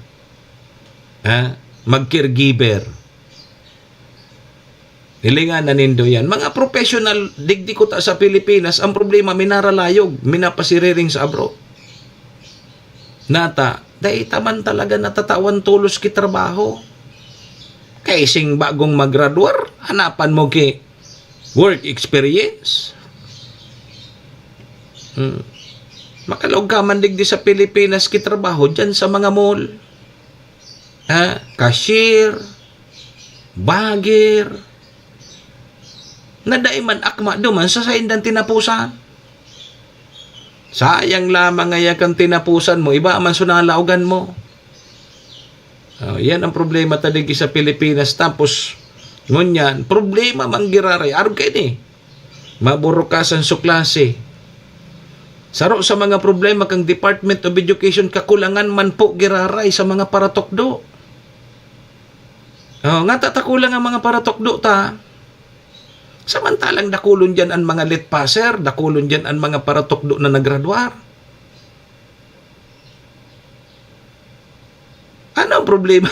Mag-caregiver. Hilingan na nindo yan. Mga professional, digdi ko ta sa Pilipinas, ang problema, minaralayog, minapasiriring sa abroad. Nata, dahil taman talaga natatawan tulos ki trabaho. Kaising bagong magraduar, hanapan mo ki work experience. Makalog ka man digdi sa Pilipinas ki trabaho dyan sa mga mall. Cashier, bagger, na daiman akma duman sa indang tinapusan. Sayang lamang ngaya kang tinapusan mo, iba man sunalaugan mo. Yan ang problema taligi sa Pilipinas. Tapos, ngunyan, problema manggiraray. Arog kayo ni. Maburukasan sa klase. Saro sa mga problema kang Department of Education, kakulangan man po giraray sa mga paratokdo. Nga tatakulang ang mga paratokdo ta. Samantalang dakulon dyan ang mga late passer, dakulon dyan ang mga paratokdo na naggraduar. Ano ang problema?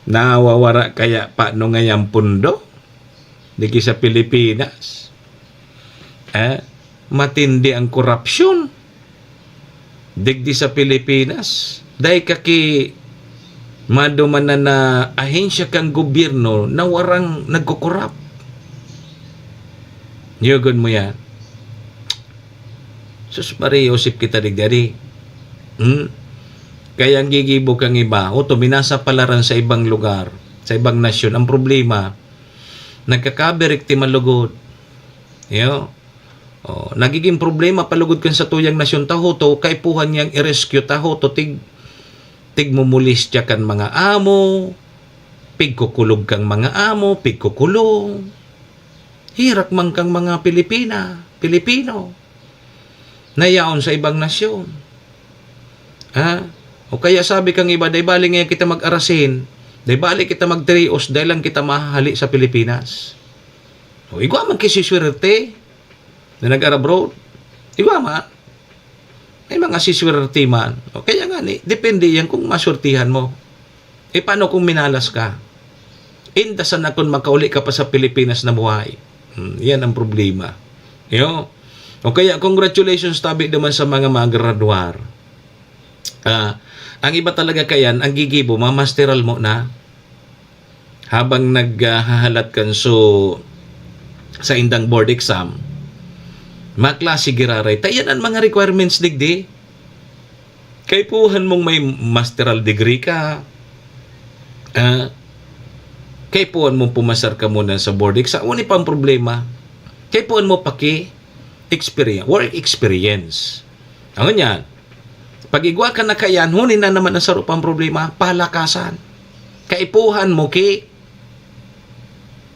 Nawawara kaya paano ngayang pundo? Diki sa Pilipinas. Matindi ang korupsyon. Digdi sa Pilipinas. Dahil kaki maduman na ahensya kang gobyerno na warang nagkukurap. Yugod mo yan. Sus Maria Josep kita digdari. Kaya ang gigibo kang iba, o tuminasa palaran sa ibang lugar, sa ibang nasyon. Ang problema, nagkakaberik ti malugod. Nagiging problema palugod kan sa tuyang nasyon taho to, kaipuhan niyang i-rescue taho to, tigmumulis tiya kan mga amo, pigkukulog kang mga amo, pigkukulong. Hirak man kang mga Pilipino, nayaon sa ibang nasyon. O kaya sabi kang iba, day bali ngayon kita mag-arasin, day bali kita mag-trios, day lang kita mahali sa Pilipinas. O igwa man kisiswerte na nag-abroad. Igwa man. May mga siswerte man. O kaya nga depende yan kung masurtihan mo. Paano kung minalas ka? Indasan na kung makauli ka pa sa Pilipinas na buhay. Yan ang problema. O kaya congratulations tabi naman sa mga graduar. Ang iba talaga kayan, ang gigibo, mamasteral mo na habang naghahalat kan sa indang board exam, maklase giraray. Tayan ang mga requirements digdi. Kaipuhan mong may masteral degree ka. Kaipuhan mong pumasar ka muna sa board exam. Uni pa ang problema. Kaipuhan mo work experience. Ang yan. Pag igwa ka na kayan, hunin na naman ang sarupang problema, palakasan. Kaipuhan mo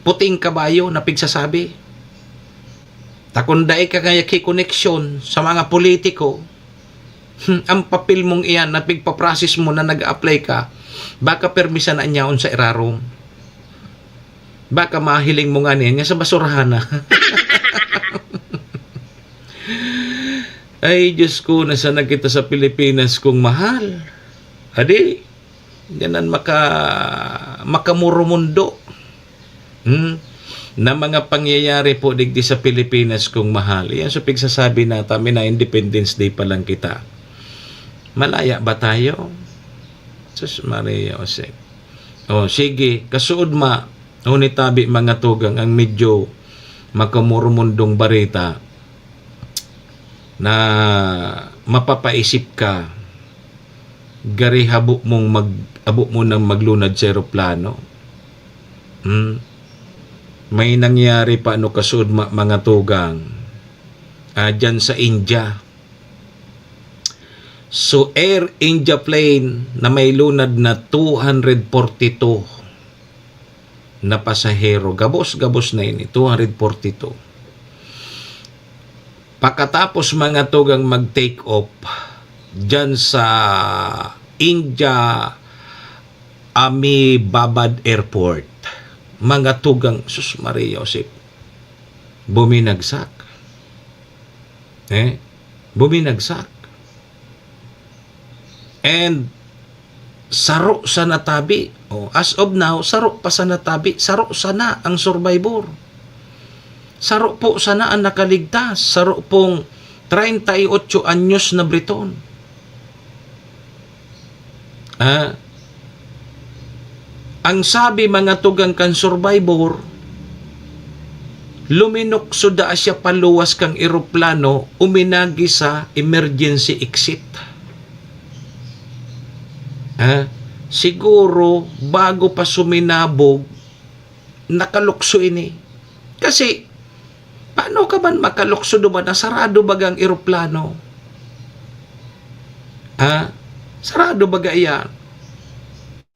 puting kabayo na pigsasabi. Takunday ka kaya connection sa mga politiko. Ang papel mong iyan na pigpaprocess mo na nag-apply ka, baka permisa na niyaon sa irarom. Baka mahiling mo nga niya sa basurahan na. Ay, Diyos ko, nasa na kita sa Pilipinas kung mahal. Adi, yanan makamurumundo. Na mga pangyayari po digdi sa Pilipinas kung mahal. Yan so pigsasabi na tami na Independence Day pa lang kita. Malaya ba tayo? Sus Maria Josep. Sige, kasuod hunitabi mga tugang ang medyo makamurumundong barita na mapapaisip ka gari habo mo nang maglunad sa eroplano. May nangyari pa kasud mga tugang dyan sa India. So Air India plane na may lunad na 242 na pasahero, gabos na ini 242. Pagkatapos mga tugang mag-take off dyan sa India Ahmedabad Airport, mga tugang, sus Maria Josep, buminagsak. Buminagsak. And saro sa natabi. As of now, saro pa sa natabi. Saro sana ang survivor. Saro po sana ang nakaligtas. Saro pong 38 anyos na Briton. Ang sabi mga tugang kan survivor, luminok suda siya paluwas kang eroplano, uminagi sa emergency exit. Siguro bago pa suminabog, nakalukso ini. Kasi paano ka man makalukso ba? Nasarado bagang eroplano? Sarado baga iyan?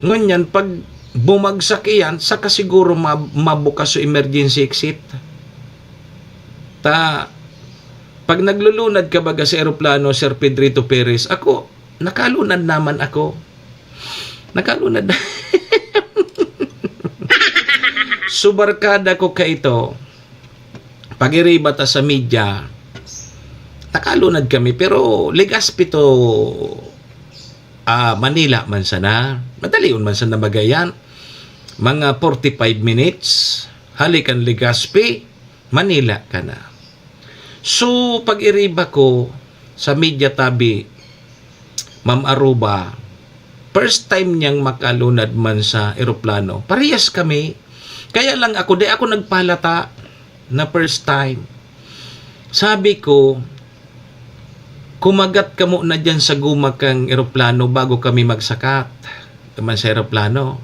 Ngunyan, pag bumagsak iyan, saka siguro mabukas sa emergency exit. Pag naglulunad ka baga sa eroplano, Sir Pedrito Perez, ako, nakalunad naman ako. Nakalunad. Subarkada ko ka ito. Pag-iribata sa media, nakalunad kami. Pero Legazpi to Manila man sana. Madali man sana Bagayan. Mga 45 minutes. Halikan Legazpi, Manila ka na. So, pag-iriba ko sa media tabi, Ma'am Aruba, first time niyang makalunad man sa eroplano. Parehas kami. Kaya lang ako, di ako nagpalata na first time. Sabi ko, kumagat ka muna dyan sa gumakang eroplano bago kami magsakat. Naman sa eroplano.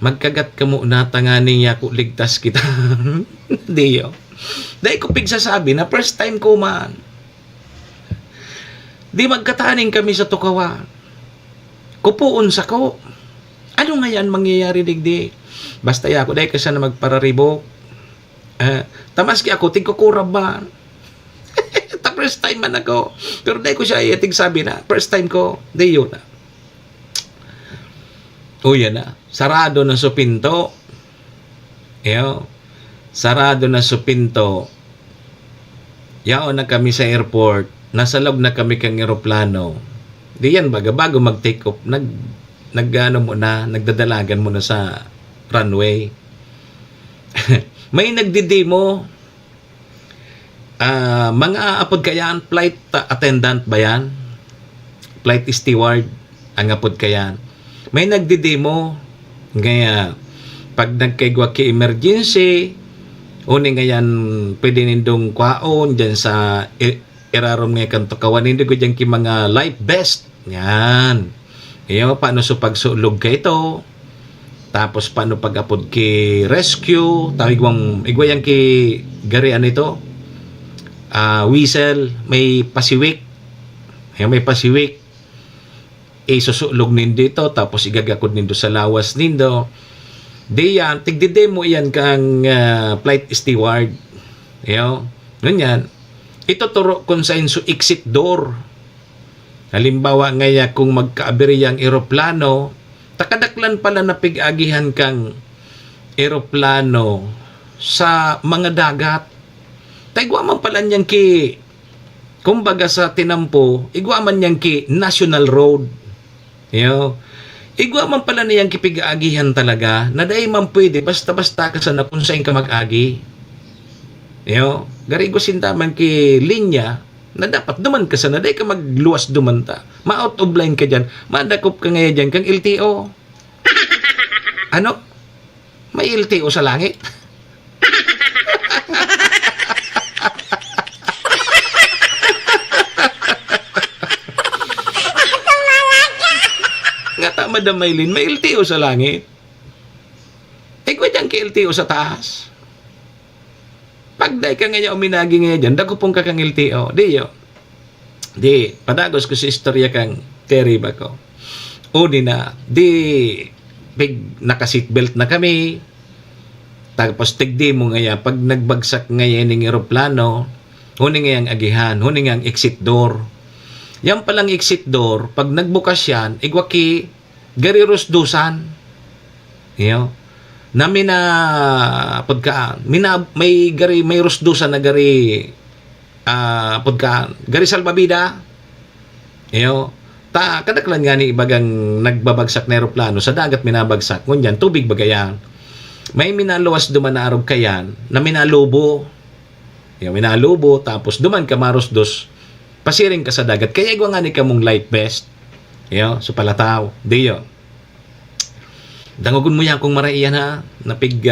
Magkagat ka muna, tanganin niya ko, ligtas kita. Di yun. Dahil ko pigsasabi na first time ko man. Di magkataning kami sa Tukawa. Kupuon sa ko. Ano nga yan mangyayari digdi? Basta ako, dahil kasi na magpararibok. Tamaski ako, tigkukurab ba? First time man ako. Pero dahil ko siya iyatig sabi na, first time ko, di yun na. O yan na. Sarado na sa pinto. Sarado na sa pinto. Yaon na kami sa airport. Nasa loob na kami kang eroplano. Di yan baga, bago mag-take off, nagdadalagan mo na sa runway. May nagdidemo. Mga apod kayan, flight attendant ba yan? Flight steward, ang apod kayan. May nagdidemo. Kaya, pag nagkaigwa ki emergency, uni ngayon, pwede nindong kwaon dyan sa irarom nga kanto kawan. Hindi ko dyan ki mga life vest. Yan. Iyo, paano so pagsulog ka ito? Tapos paano pag-apod ki rescue? Tawag mong, igwayan ki garian ito? Whistle, may pasiwik. Ayan, may pasiwik. Susulog nindo ito, tapos igagakod nindo sa lawas nindo. Di yan, tigdidemo yan kang flight steward. Ganyan. Ito turo kung saan so exit door. Halimbawa ngaya kung magkaabiri ang eroplano, takadaklan pala na pig-agihan kang eroplano sa mga dagat. Taigwa man pala niyan ki, kumbaga sa tinampo, igwa man niyan ki national road. Igwa man pala niyang kipig-agihan talaga, na dahil man pwede, basta-basta ka sana kung saan ka mag-agi. Garigo sintaman ki linya, na dapat duman ka sana, dahil ka magluwas dumanta. Ma-out of line ka dyan, madakop ka ngayon dyan, kang LTO. Ano? May LTO sa langit? Madam Maylin, may LTO sa langit. Ikwa dyan ki LTO sa taas. Pagday ka ngayon uminagi ngayon dyan, dagupong ka kang LTO. Di, padagos ko sa istorya kang Terry ba ko. Uni na, naka-seatbelt na kami. Tapos tigdi mo ngayon, pag nagbagsak ngayon ng eroplano, huni ngayang agihan, huni ngayang exit door. Yan palang exit door, pag nagbukas yan, igwaki, gari rusdusan. Na pagkaan, may rusdusan na gari pagkaan. Gari salbabida. Kadaklan nga ni ibagang nagbabagsak na eroplano sa dagat minabagsak. Ngunyan, tubig bagayan. May minaluwas duman na arog kayan na minalubo. Minalubo, tapos duman ka marusdos. Pasiring ka sa dagat. Kaya igwa nga ni ka mong life vest. So palataw. Diyo. Dangogon mo yan kung maraiyan ha. Napig,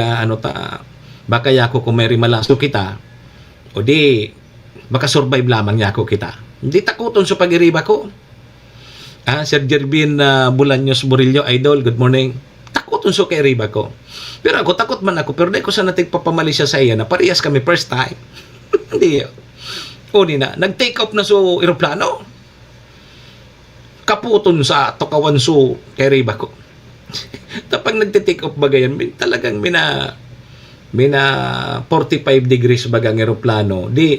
baka yako kung may rimalasto kita. O di, baka survive lamang yako kita. Hindi takuton sa pag-iriba ko. Sir Jervin Bulaños Murillo, Idol, good morning. Takuton sa kay-iriba ko. Pero ako, takot man ako. Pero di ko sa natig papamali siya sa iya na parehas kami first time. Hindi. Uni na, nag-take off na so eroplano. Kaputon sa Tukawan so kay riba ko. Tapang nagte-take off ba gayan, talagang Mina 45 degrees bagang eroplano. Di,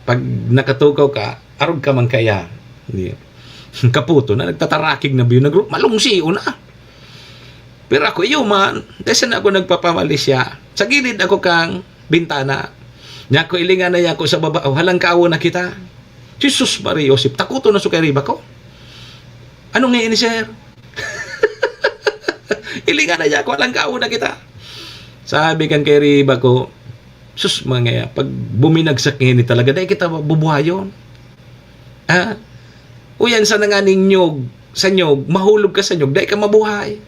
pag nakatukaw ka, arog ka man kaya. Di. Kaputo na, nagtatarakig na biyo. Malungsiyo na. Pero ako, iyo man, dahil ako nagpapamalisya. Sa gilid ako kang bintana. Nya ko ilingan na ako sa baba. Halang kaawo na kita. Jesus Maria Joseph, takuto na sukariba ko. Anong ngayon ni sir? Ilingan na ako, halang kaawo na kita. Sabi kang kay riba ko, sus mga pag buminagsak ngayon talaga, dahil kita bubuhayon. Uyan sa nanganing nyog, sa nyog, mahulog ka sa nyog, dahil ka mabuhay.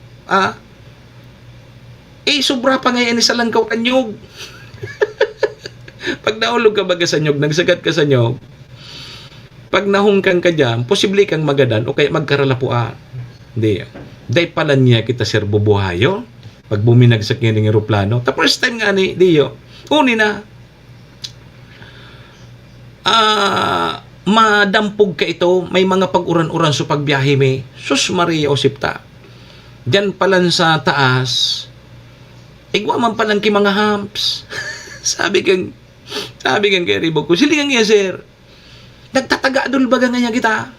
Sobra pa ngayon sa langkaw ka nyog. Pag nahulog ka baga sa nyog, nagsagat ka sa nyog, pag nahungkang ka dyan, posible kang magadan o kaya magkaralapuan. Hindi. Dahil pala niya kita sir bubuhayon. Pag buminagsak niya ng aeroplano. The first time nga ni Dio, uni na, madampog ka ito, may mga pag-uran-uran sa pagbiyahe may, sus Maria Osipta. Diyan palan sa taas, igwa man palang ki mga humps. sabi kang kay Ribo ko, silingan niya sir, nagtataga dul baga nga kita.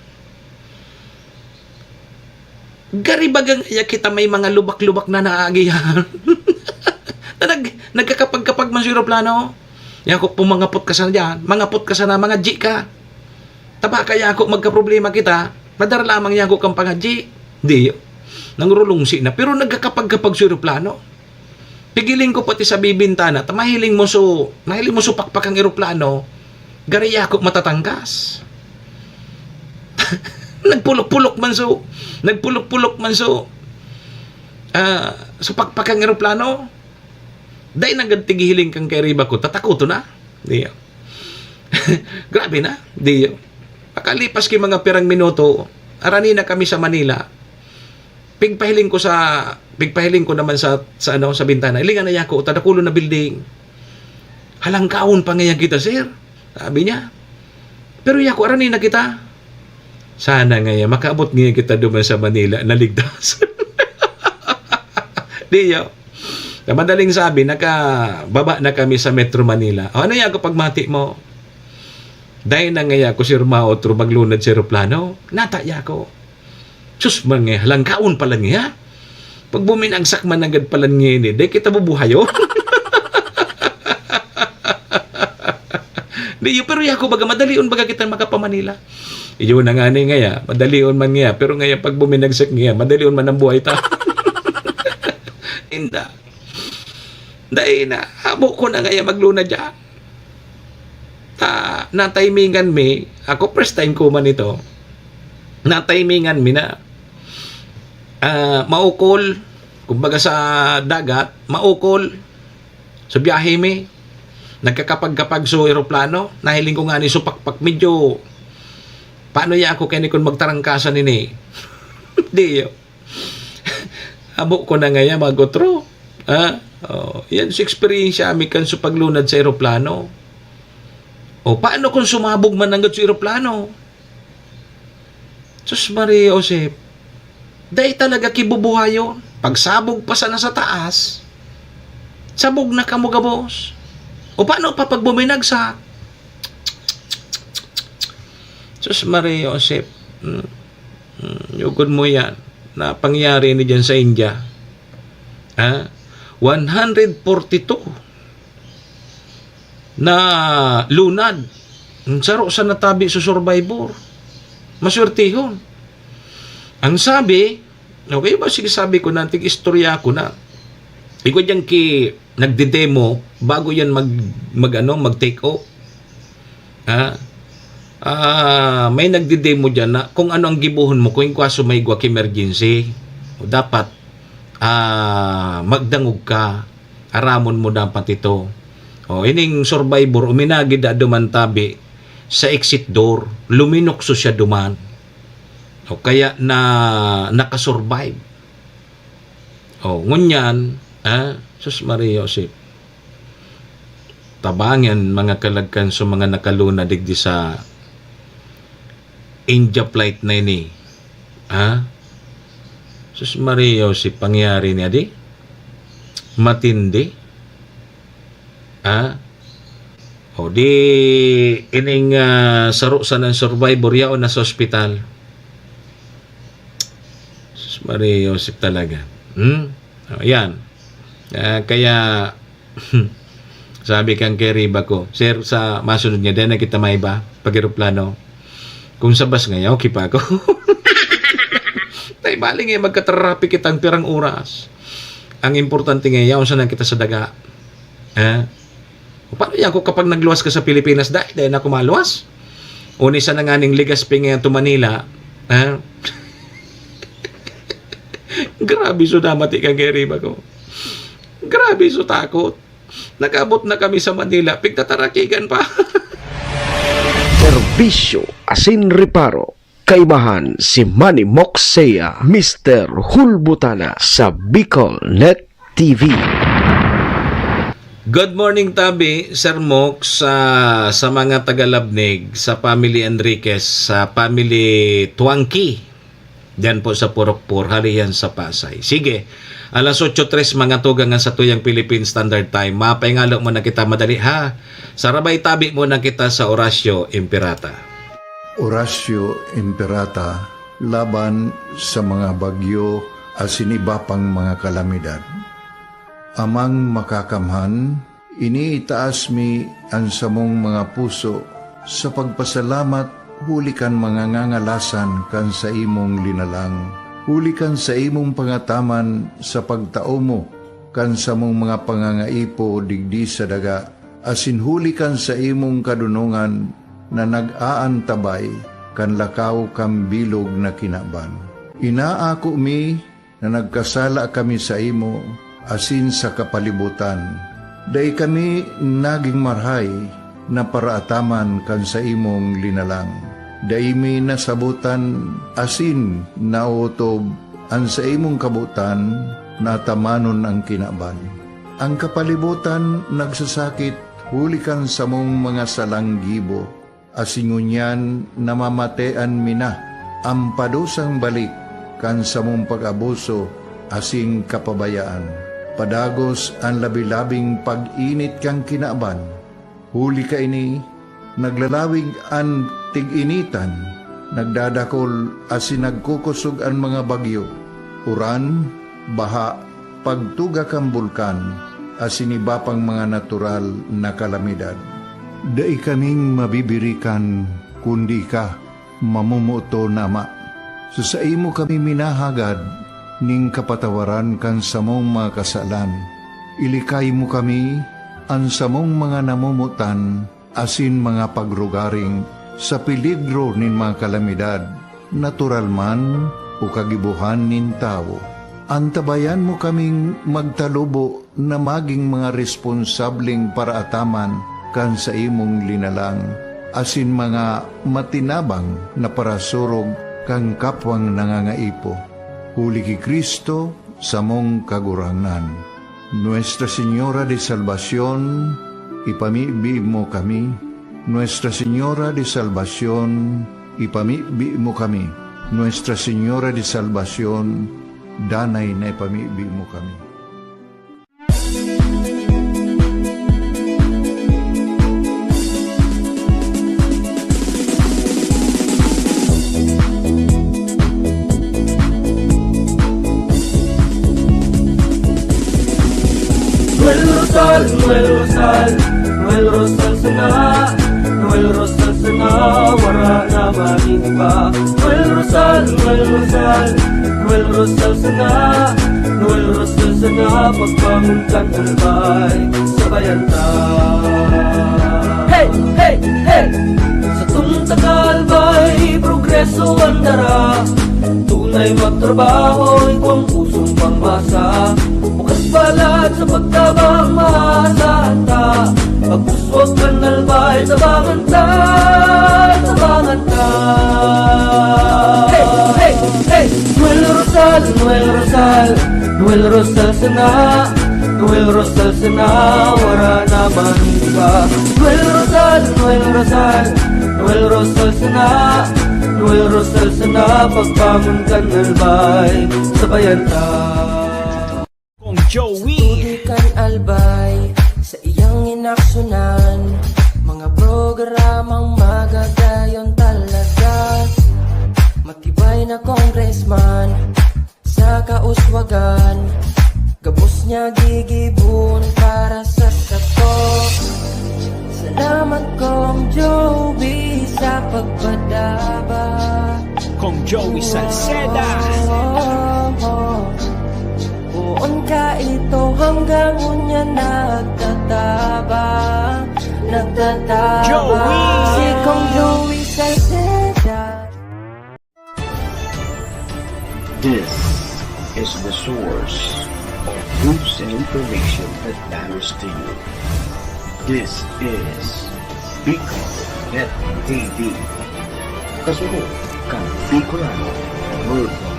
Gari bagang iya kita may mga lubak-lubak na naagihan. na nagkakapag-kapag man sa aeroplano. Yan ko pumangapot ka sa dyan. Mangapot ka sa na mga G ka. Taba kaya ako magka-problema kita. Madara lamang yan ko kang pang G. Di. Nangrulungsi na. Pero nagkakapag-kapag sa aeroplano. Pigiling ko pati sa bibintana. Mahiling mo so pakpakang aeroplano. Gari ako matatangkas. Nagpulok-pulok man so sa pagpakang aeroplano. Dahil nagtigihiling kang kay riba ko, tatakuto na. Diyo. Grabe na. Diyo. Pakalipas ki mga pirang minuto, arani na kami sa Manila. Pigpahiling ko naman sa bintana. Ilingan na yako, tadakulo na building. Halangkaon pa ngayon kita, sir. Sabi niya. Pero yako, arani na kita. Sana ngayon, makaabot ngayon kita duman sa Manila, naligtas. Diyo. Na madaling sabi, nakababa na kami sa Metro Manila. Ano yan kapag mati mo? Dahil na ngayon ako si Romao tro maglunad sa aeroplano, nataya ko. Sus man ngayon, halangkaon pala niya. Pag buminagsak man agad pala ngayon, dahil kita bubuhayo. Diyo, pero yako baga, madalion baga kita makapamanila. Iyo na nga ni ngaya, madalion man ngaya, pero ngaya pag buminagsak ngaya, madalion man ang buhay ta. Inda. Dahil na, habo ko na ngaya magluna dyan. Nataimingan mi, ako first time ko man ito, nataimingan mi na, maukol, kumbaga sa dagat, maukol, sa biyahe mi, nagkakapag-kapag sa aeroplano, nahiling ko nga ni supakpak, medyo, paano ya ako kaya kung magtarangkasan nini? Di yun. Abo ko na ngayon magotro. Yan sa experience ami kan sa paglunad sa aeroplano. Paano kung sumabog man agad sa aeroplano? Sus Maria Joseph. Dahil talaga kibubuhayon. Pagsabog pa sana sa taas, sabog na kamo gabos. Paano pa pag buminagsak? Sus Maria Joseph, yugod mo yan, na pangyari ni dyan sa India. 142 na lunad. Saro sa natabi sa survivor. Maswertihon. Ang sabi, okay ba, sige sabi ko na, istorya ko na. Ikaw dyan nagde-demo bago yan mag-take off. May nagdi-demo dyan na kung ano ang gibuhon mo kung kaso may guwak emergency. Dapat magdangog ka. Aramon mo dapat ito. Ining survivor, uminagid da dumantabi sa exit door. Luminokso siya duman. Kaya nakasurvive. Ngunyan, Sus Maria Joseph. Tabangan mga kalagkan sa mga nakaluna digdi sa India flight na ini. Sus Maria Joseph, pangyari niya di? Matindi. Ha? O di ining saro sa ng survivor yaon na sa ospital. Sus Maria Joseph talaga. O, yan. Kaya sabi kang Keriba ko, sir, sa masunod niya din na kita may ba pag-aeroplano. Kung sa bus ngayon, okay pa ako. Tay baling magka-traffic kitang pirang oras. Ang importante ngayon, saan kita sa daga. Paano yan kung kapag nagluwas ka sa Pilipinas, dahil na kumaluwas? Unisa na nga ning Ligaspi ngayon to Manila, grabe so damati kang Keriba ko. Grabe so takot. Nag-abot na kami sa Manila, pigtatarakigan pa. Serbisyo asin reparo. Kaibahan si Manny Moxea, Mr. Hulbutana sa Bicol Net TV. Good morning, Tabi, Sir Mox, sa mga tagalabnig, sa family Enriquez, sa family Tuangki. Diyan po sa Purokpur, hariyan sa Pasay. Sige, alas 8:03 mga tugang sa tuyang Philippine Standard Time. Mapahingalo mo na kita madali ha. Sarabay tabi mo na kita sa Orasyo Imperata. Orasyo Imperata, laban sa mga bagyo at siniba pang mga kalamidad. Amang makakamhan, iniitaas mi ang samong mga puso sa pagpasalamat, hulikan mga ngangalasan kan sa imong linalang. Hulikan sa imong pangataman sa pagtao mo, kan sa mong mga pangangaipo digdi sa daga, asin hulikan sa imong kadunungan na nag-aantabay, kan lakaw kam bilog na kinaban. Inaako mi na nagkasala kami sa imo, asin sa kapalibutan. Day kami naging marhay na paraataman kan sa imong linalang. Day mi nasabutan asin nautob ang sa imong kabutan na tamanon ang kinaban. Ang kapalibutan nagsasakit hulikan sa mong mga salanggibo. Asingunyan namamatean mi na ang padusang balik kan sa mong pag-abuso asing kapabayaan. Padagos ang labi-labing pag-init kang kinaban. Huli ka ini, naglalawig ang tig-initan, nagdadakol asin nagkukusog ang mga bagyo. Uran, baha, pagtuga kang bulkan, asin iba pang mga natural na kalamidad. Dai kaming mabibirikan, kundi ka, mamumuto nama. So sa imo kami minahagad, ning kapatawaran kan samong mga kasalan. Ilikay mo kami, ang samong mga namumutan, asin mga pagrugaring, sa peligro nin mga kalamidad, natural man o kagibuhan nin tao. Antabayan mo kaming magtalubo na maging mga responsabling paraataman kan sa imong linalang, asin mga matinabang na parasurog kang kapwang nangangaipo. Huli ki Kristo sa mong kagurangan. Nuestra Señora de Salvación, ipamibi mo kami. Nuestra Señora de Salvación, ipamibi mo kami. Nuestra Señora de Salvación, danay na ipamibi mo kami. Noel Rosal, Noel Rosal sana, Noel Rosal sana, wala na maniba. Noel Rosal, Noel Rosal, Noel Rosal sana, Noel Rosal sana, pagbangon kang albay, sabayan ta. Hey, hey, hey! Sa tuntagalbay, progreso ang dara, tunay magtrabaho, ikaw ang pusong pangmasa. Bukas balat sa pagtabang maasahan ta, pagpuswag ka nalbay, tabangan ta, tabangan ta. Hey, hey, hey! Noel Rosal, Noel Rosal, Noel Rosal sana, Noel Rosal sana, wala na maniba. Noel Rosal, Noel Rosal, Noel Rosal sana, Noel Rosal sana, pagbangon ka nalbay, sabayan ta. Kong Joey. Tudikan albay sa iyang inaksyonan, mga programang magagayon talaga. Matibay na congressman sa kauswagan, gabos niya gigibon para sa sato. Salamat kong Joey sa pagpadaba, Kong Joey Salceda. Buon ka ito hanggang unya nagtataba Joey! Si Kong Joey Salceda. This is the source of news and information that matters to you. This is Bicol Net TV. Kasunod kang Bicolano Worldwide.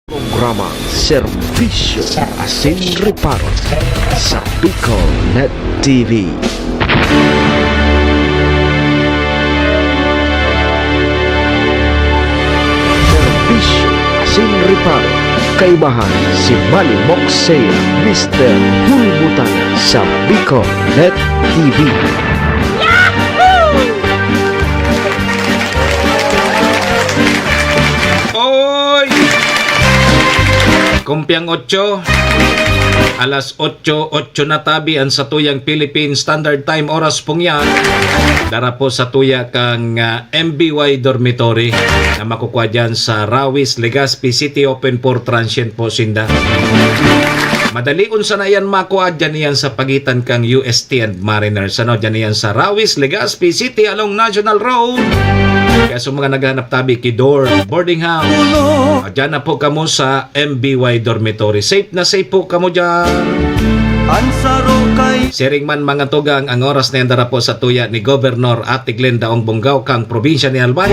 Programa Serbisyo Asin Reparo sa Bicol Net TV. Serbisyo Asin Reparo, kaibahan si Manny Moxea, Mr. Hulbutan sa Bicol Net TV. Oy! Kumpiang 8, alas 8 na tabi ang sa tuyang Philippine Standard Time oras pong yan. Dara po sa tuya kang MBY Dormitory na makukuha dyan sa Rawis, Legazpi City, open for transient po sinda. Madali unsa na yan makuha dyan yan sa pagitan kang UST and Mariners. Ano, dyan yan sa Rawis, Legazpi City along National Road. Kaya sa mga naghahanap tabi Kidor Boarding House, dyan na po kamo sa MBY Dormitory. Safe na safe po kamo dyan. Siring man mga tugang, ang oras na yan dara po sa tuya ni Governor Ate Glenda Ong Bonggao kang probinsya ni Albay,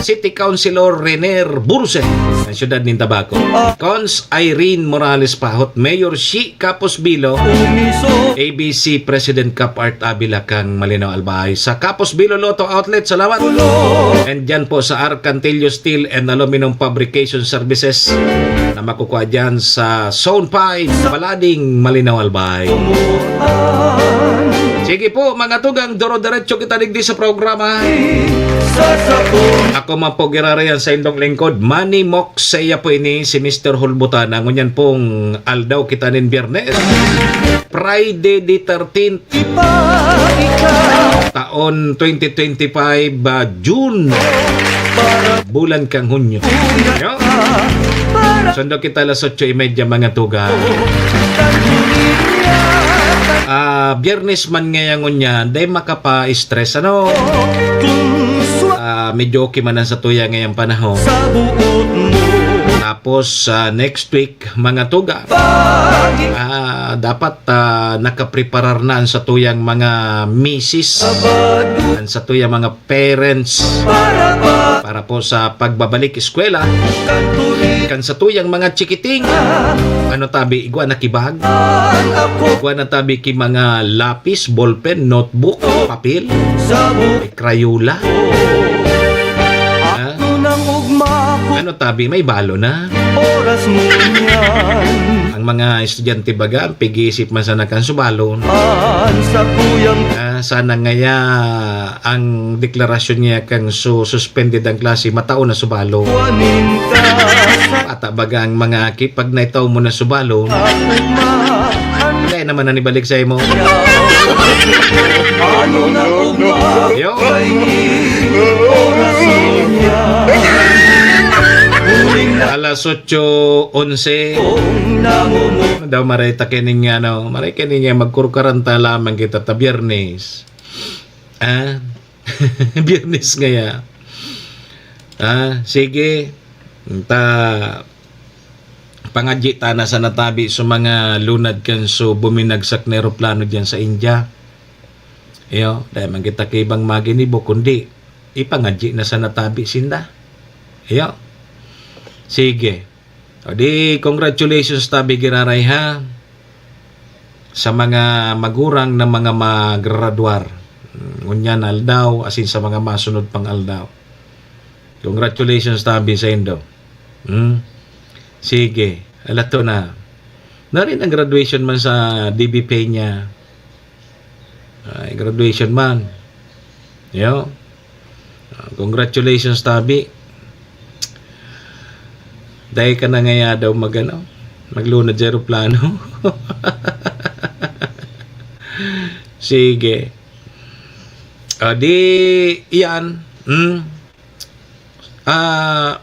City Councilor Rener Burse ng siyudad ng Tabaco, Cons Irene Morales Pahot, Mayor Shi Capos Bilo, ABC President Cap Art Abila kang Malinaw Albay, sa Capos Bilo Lotto Outlet, salamat. And dyan po sa Arcantillo Steel and Aluminum Fabrication Services na makukuha dyan sa Zone 5, Palading, Malinaw Albay. Sige po mga tugang, doro-diretso kita digdi sa programa. Ako man po girarayan sa indong lingkod, Manny Moxea po ini si Mr. Hulbutan. Ngunyan pong aldaw kita nin Biyernes, Friday the 13th taon 2025, June, bulan kang Hunyo. Sundo kita alas 8:30 mga tugang. Biyernes man ngayon niya, day makapa-stress, ano? Medyo okay man sa tuya ngayong panahon. Tapos next week mga tuga, dapat nakapreparar na sa tuyang mga misis, sa tuyang mga parents para po sa pagbabalik eskwela, kan sa tuyang mga chikiting, ano tabi, igwa na kibag, igwa na tabi ki mga lapis, ballpen, notebook, papel, crayola, ano tabi, may balo na. Ang mga estudyante baga, pig-isip man sana kan subalon. Sana ngaya ang deklarasyon niya kang suspended ang klase, matao na subalo. Ata baga ang mga kipag na itaw mo na subalo, kaya naman na nibalik sa imo. Yo. Alas 8:11 daw maray takening nga, no? Maray kaning nga magkurkaranta lamang kita ta Biyernes. Biyernes ngaya. Sige. Ta pangadji ta na sa natabi sa mga lunad kan so buminagsak na eroplano diyan sa India. Iyo, dahil man kita kibang maginibo kundi ipangadji na sa natabi sinda. Iyo. Sige. O di, congratulations tabi giraray ha sa mga magurang na mga magraduar. Ngunyan aldaw, asin sa mga masunod pang aldaw. Congratulations tabi sa Indo. Sige, alato na. Narin ang graduation man sa DBP niya. Ay, graduation man. Yo. Congratulations tabi. Dahil ka na ngaya daw maglunod sa aeroplano. Sige. Di yan.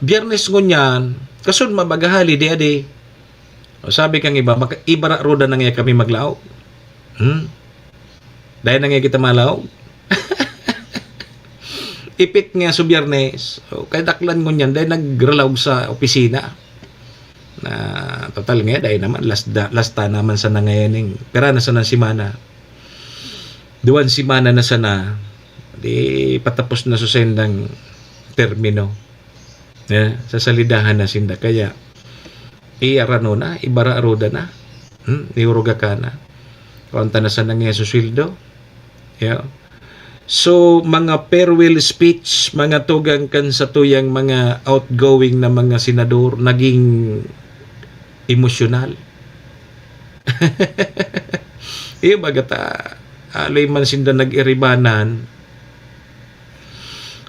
Biyernes ngunyan, kasud mabagahali di adi. Sabi kang iba, ibara roda na nga kami maglaog. Dahil na nga kita malaog. Ipit nga sa biyernes. Kaya daklan ngunyan, dahil nagralaog sa opisina. Na total nga, dahil naman, last naman sa nangayaning. Pero na sa simana. 2 simana na sana. Di patapos na sa sendang termino. Sa salidahan na sinda. Kaya, iarano na, ibara roda na. Niuruga ka na. Kaunta na sa nangyay sa sweldo. Yeah. So, mga farewell speech, mga tugang kan sa tuyang mga outgoing na mga senador, naging emosyonal. Iyo bagata, alay man sinda nag-iribanan.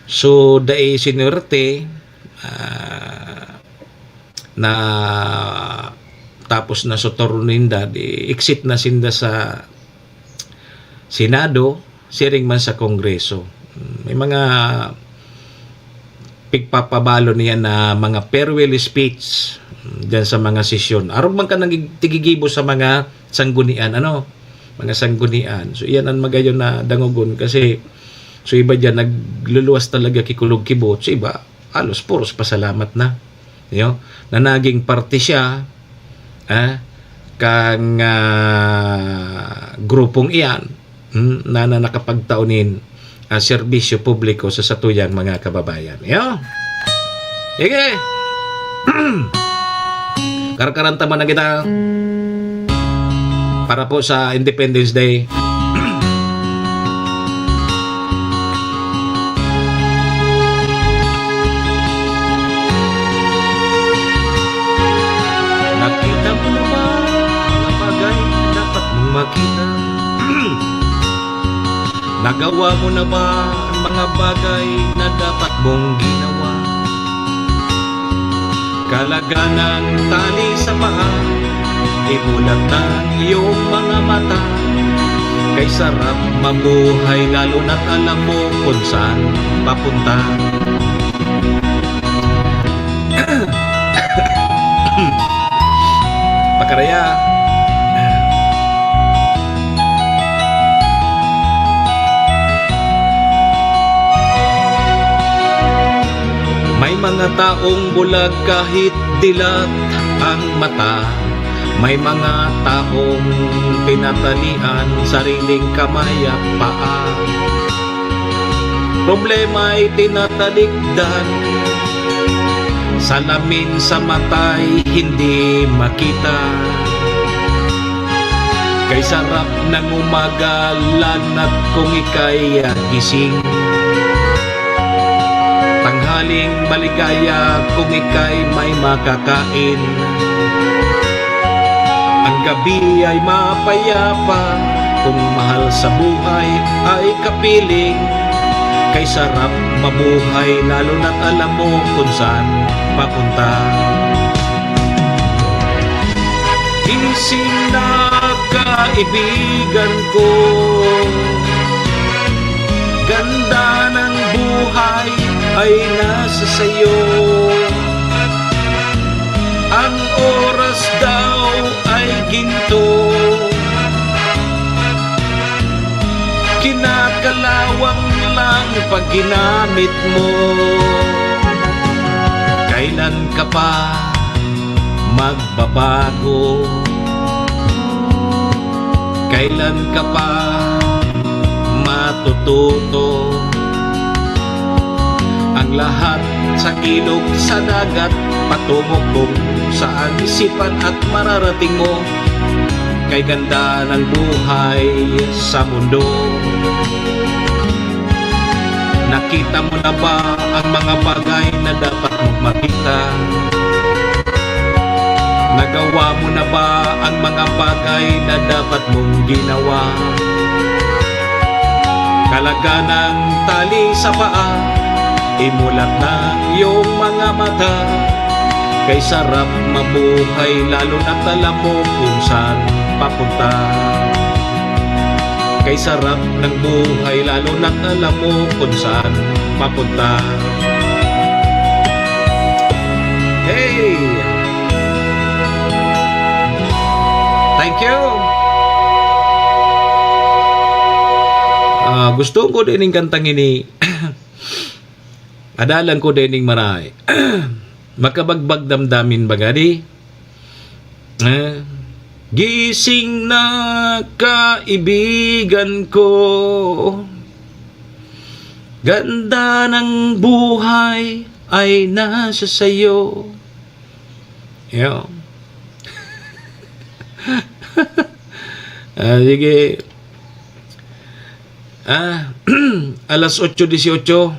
So, dai sinurte, na tapos na sa toruninda, exit na sinda sa Senado, siring man sa Kongreso. May mga pigpapabalo niya na mga farewell speech dyan sa mga sesyon. Aron man ka nagtigigibo sa mga sanggunian, mga sanggunian. So, iyan ang magayon na dangugon kasi so iba dyan, nagluluwas talaga kikulog kibot. So, iba, alos, puros pasalamat na. Na naging parte siya, kang grupong iyan, na nakapagtaunin serbisyo publiko sa satuyang mga kababayan. Sige! Karkaranta man na kita para po sa Independence Day. Nakita mo na ba ang bagay na dapat mong makita? Nagawa mo na ba ang mga bagay na dapat mong ginawa? Kalaganan tali sa paa, ibulat ng iyong mga mata. Kay sarap mabuhay lalo na't alam mo kung saan papunta. Pakaraya. May mga taong bulag kahit dilat ang mata. May mga taong pinatalian sariling kamay at paa. Problema'y tinatalikdan, salamin sa mata'y hindi makita. Kay sarap ng umagalan at kung ika'y gising. Tanghaling maligaya kung ika'y may makakain. Ang gabi ay mapayapa kung mahal sa buhay ay kapiling. Kay sarap mabuhay lalo na't alam mo kung saan papunta. Ising na kaibigan ko, ganda ng buhay ay nasa sayo. Ang oras daw ay ginto, kinakalawang lang pag ginamit mo. Kailan ka pa magbabago? Kailan ka pa matututo? Ang lahat sa ilog, sa dagat, patungo kung saan isipan at mararating mo. Kay ganda ng buhay sa mundo. Nakita mo na ba ang mga bagay na dapat mong makita? Nagawa mo na ba ang mga bagay na dapat mong ginawa? Kalaga ng tali sa paa, imulat ng iyong mga mata. Kay sarap mabuhay lalo na't alam mo kung saan papunta. Kay sarap ng buhay lalo na't alam mo kung saan papunta. Hey! Thank you! Gusto ko din yung kantang ini. Adalan ko din yung maray. Makabagbag damdamin ba gani? Gising na kaibigan ko, ganda ng buhay ay nasa sayo. Yo. Sige. Alas 8:18.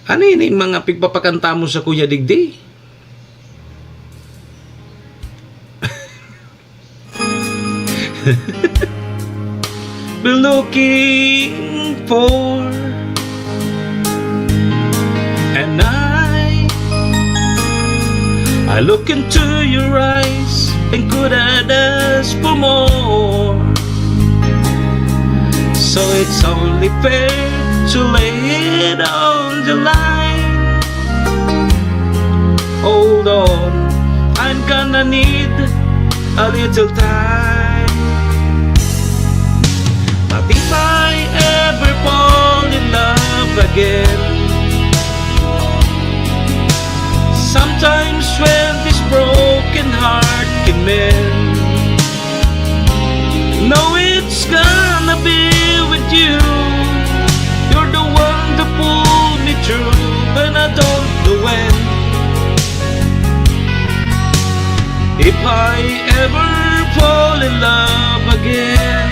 Ano yun yung mga pigpapakanta mo sa Kuya Digdi? Be looking for and I look into your eyes and could I ask for more? So it's only fair to lay it on the line. Hold on, I'm gonna need a little time. But if I ever fall in love again, sometimes when this broken heart can mend, know it's gonna be with you. You're the one to pull me through when I don't know when. If I ever fall in love again,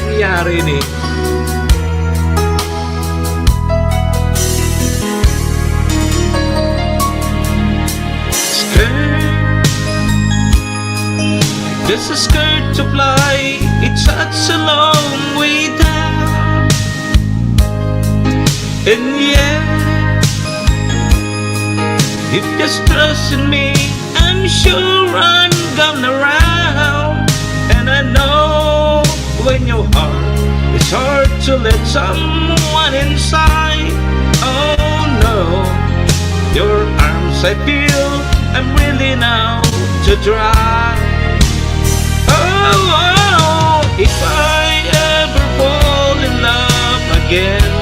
nangyari ni just a skirt to fly, it's such a long way down. And yeah, if just trust in me, I'm sure I'm gonna round. And I know when your heart is hard to let someone inside. Oh no, your arms I feel I'm willing now to try. Oh, if I ever fall in love again,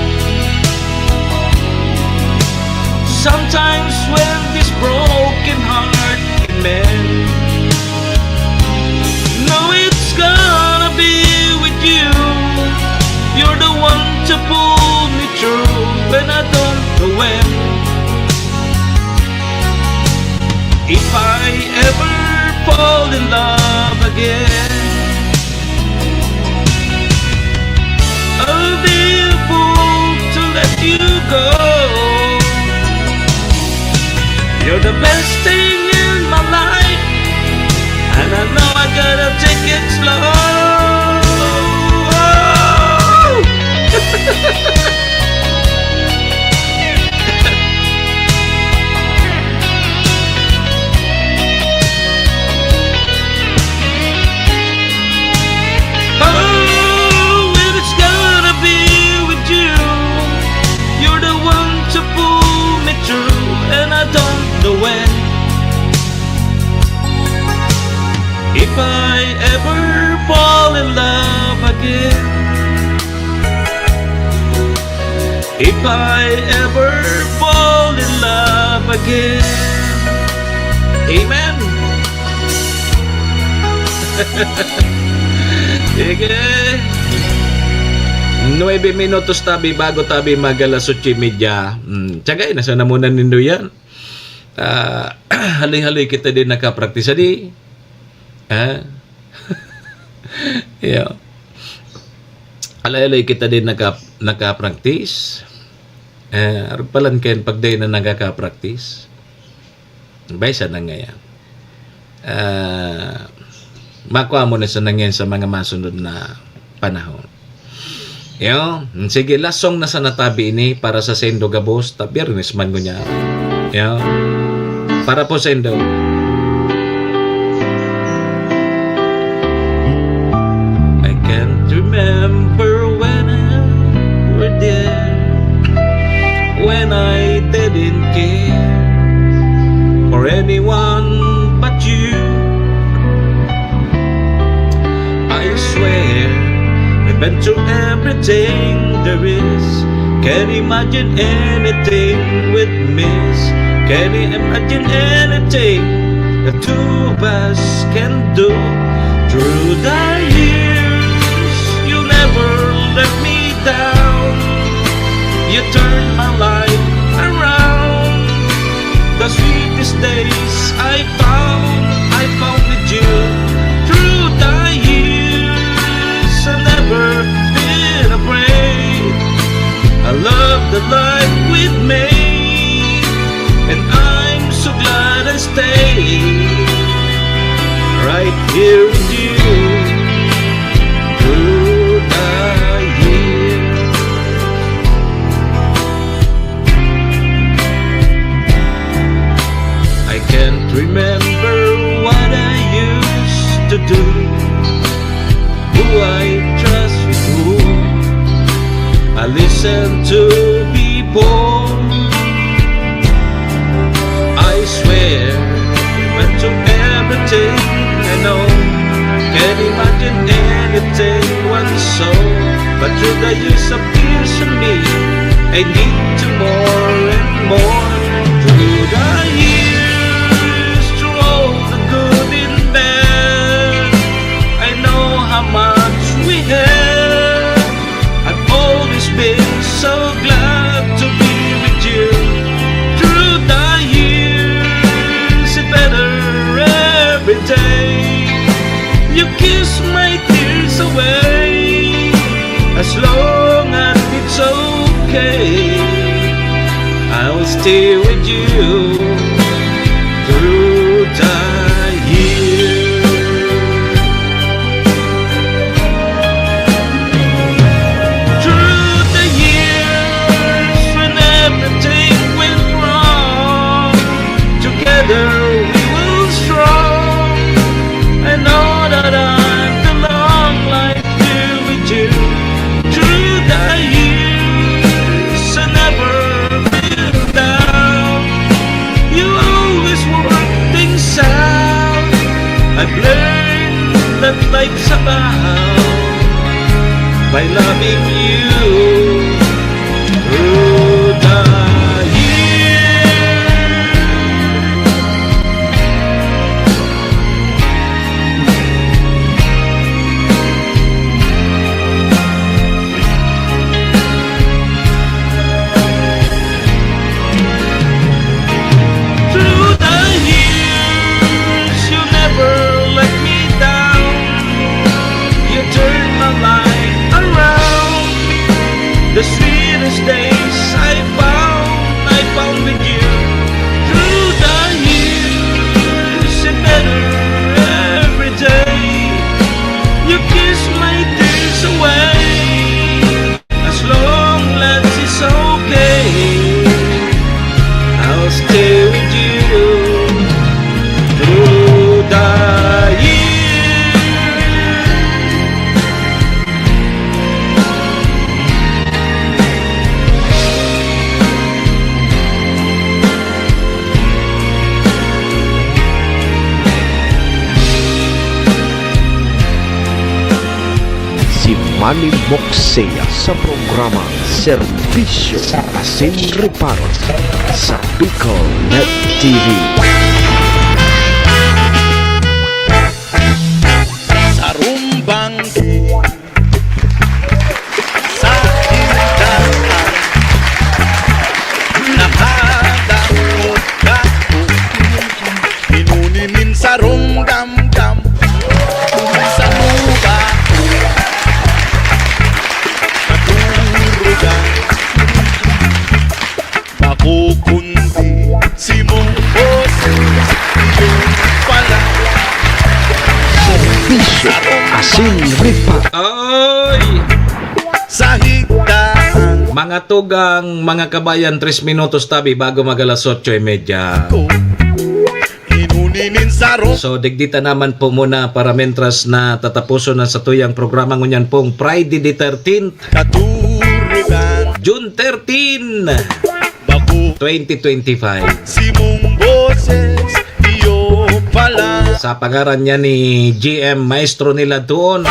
sometimes when this broken heart can mend, know it's gonna be with you. You're the one to pull me through when I don't know when. If I ever fall in love again, I'll be a fool to let you go. You're the best thing in my life, and I know I gotta take it slow. When if I ever fall in love again, if I ever fall in love again, amen. Sige. 9 minutos tabi bago tabi mag-alas 8:30. Tsagay, nasa na muna nindo yan. Haloy-haloy kita din nakapraktisa di. Yeah. Alay-alay kita din naka-practice. Palan kayo pag day na nagaka-practice. Baysa na ngayon. Makuha mo na sa nangyayang sa mga masunod na panahon. Yo, sige, last song na sa natabi ini para sa Sendo Gabos. Tabirnis man ko niya. Yo, para po Sendo. I can't remember when I were there, when I didn't care for anyone but you. I swear I've been through everything there is. Can't imagine anything with miss. Can't imagine anything the two of us can do. Through the years, you never let me down. You turned my life around. The sweetest days I found with you. Through the years, I've never been afraid. I love the life we've made, and I'm so glad I stayed right here with you. Through the years, I can't remember what I used to do, who I trust with whom I listen to people. I swear we went to everything I know. Can't imagine anything once so, but through the years appears to me I need to more and more. Through the years, through all the good and bad, I know how much we had. I've always been so glad to be with you. Through the years, it's better every day. You kiss my tears away, as long as it's okay. I'll stay with you through the years. Through the years, when everything went wrong, together we will strong. I know that I belong like you with you. Through the years, I never been down. You always work things out. I've learned that life's about by loving you through the years. Through the years, you never let me down. You turned my life around. The sweetest days I found with you. Through the years, it's better every day. You kiss my tears away, as long as it's okay. I'll stay with you through the years. Si Manny Moxea sa programang Serbisyo Asin Reparo sa Bicol Net TV. Sa rumbang sa hintaan, nakadangod ako, pinunimin sa rumdam-dam. serbisyo, asin ripa, Oy! Sa higdaan Mga tugang, mga kabayan, 3 minutos tabi bago mag-alas 8:30. ko Inuninin sa ros So, digdita naman po muna para mentras na tatapuso na sa tuyang programa ngunyan pong Friday the 13th, Katurugan June 13, Bago 2025. si mong boses Iyo pala Sa pangaran niya ni GM Maestro nila doon,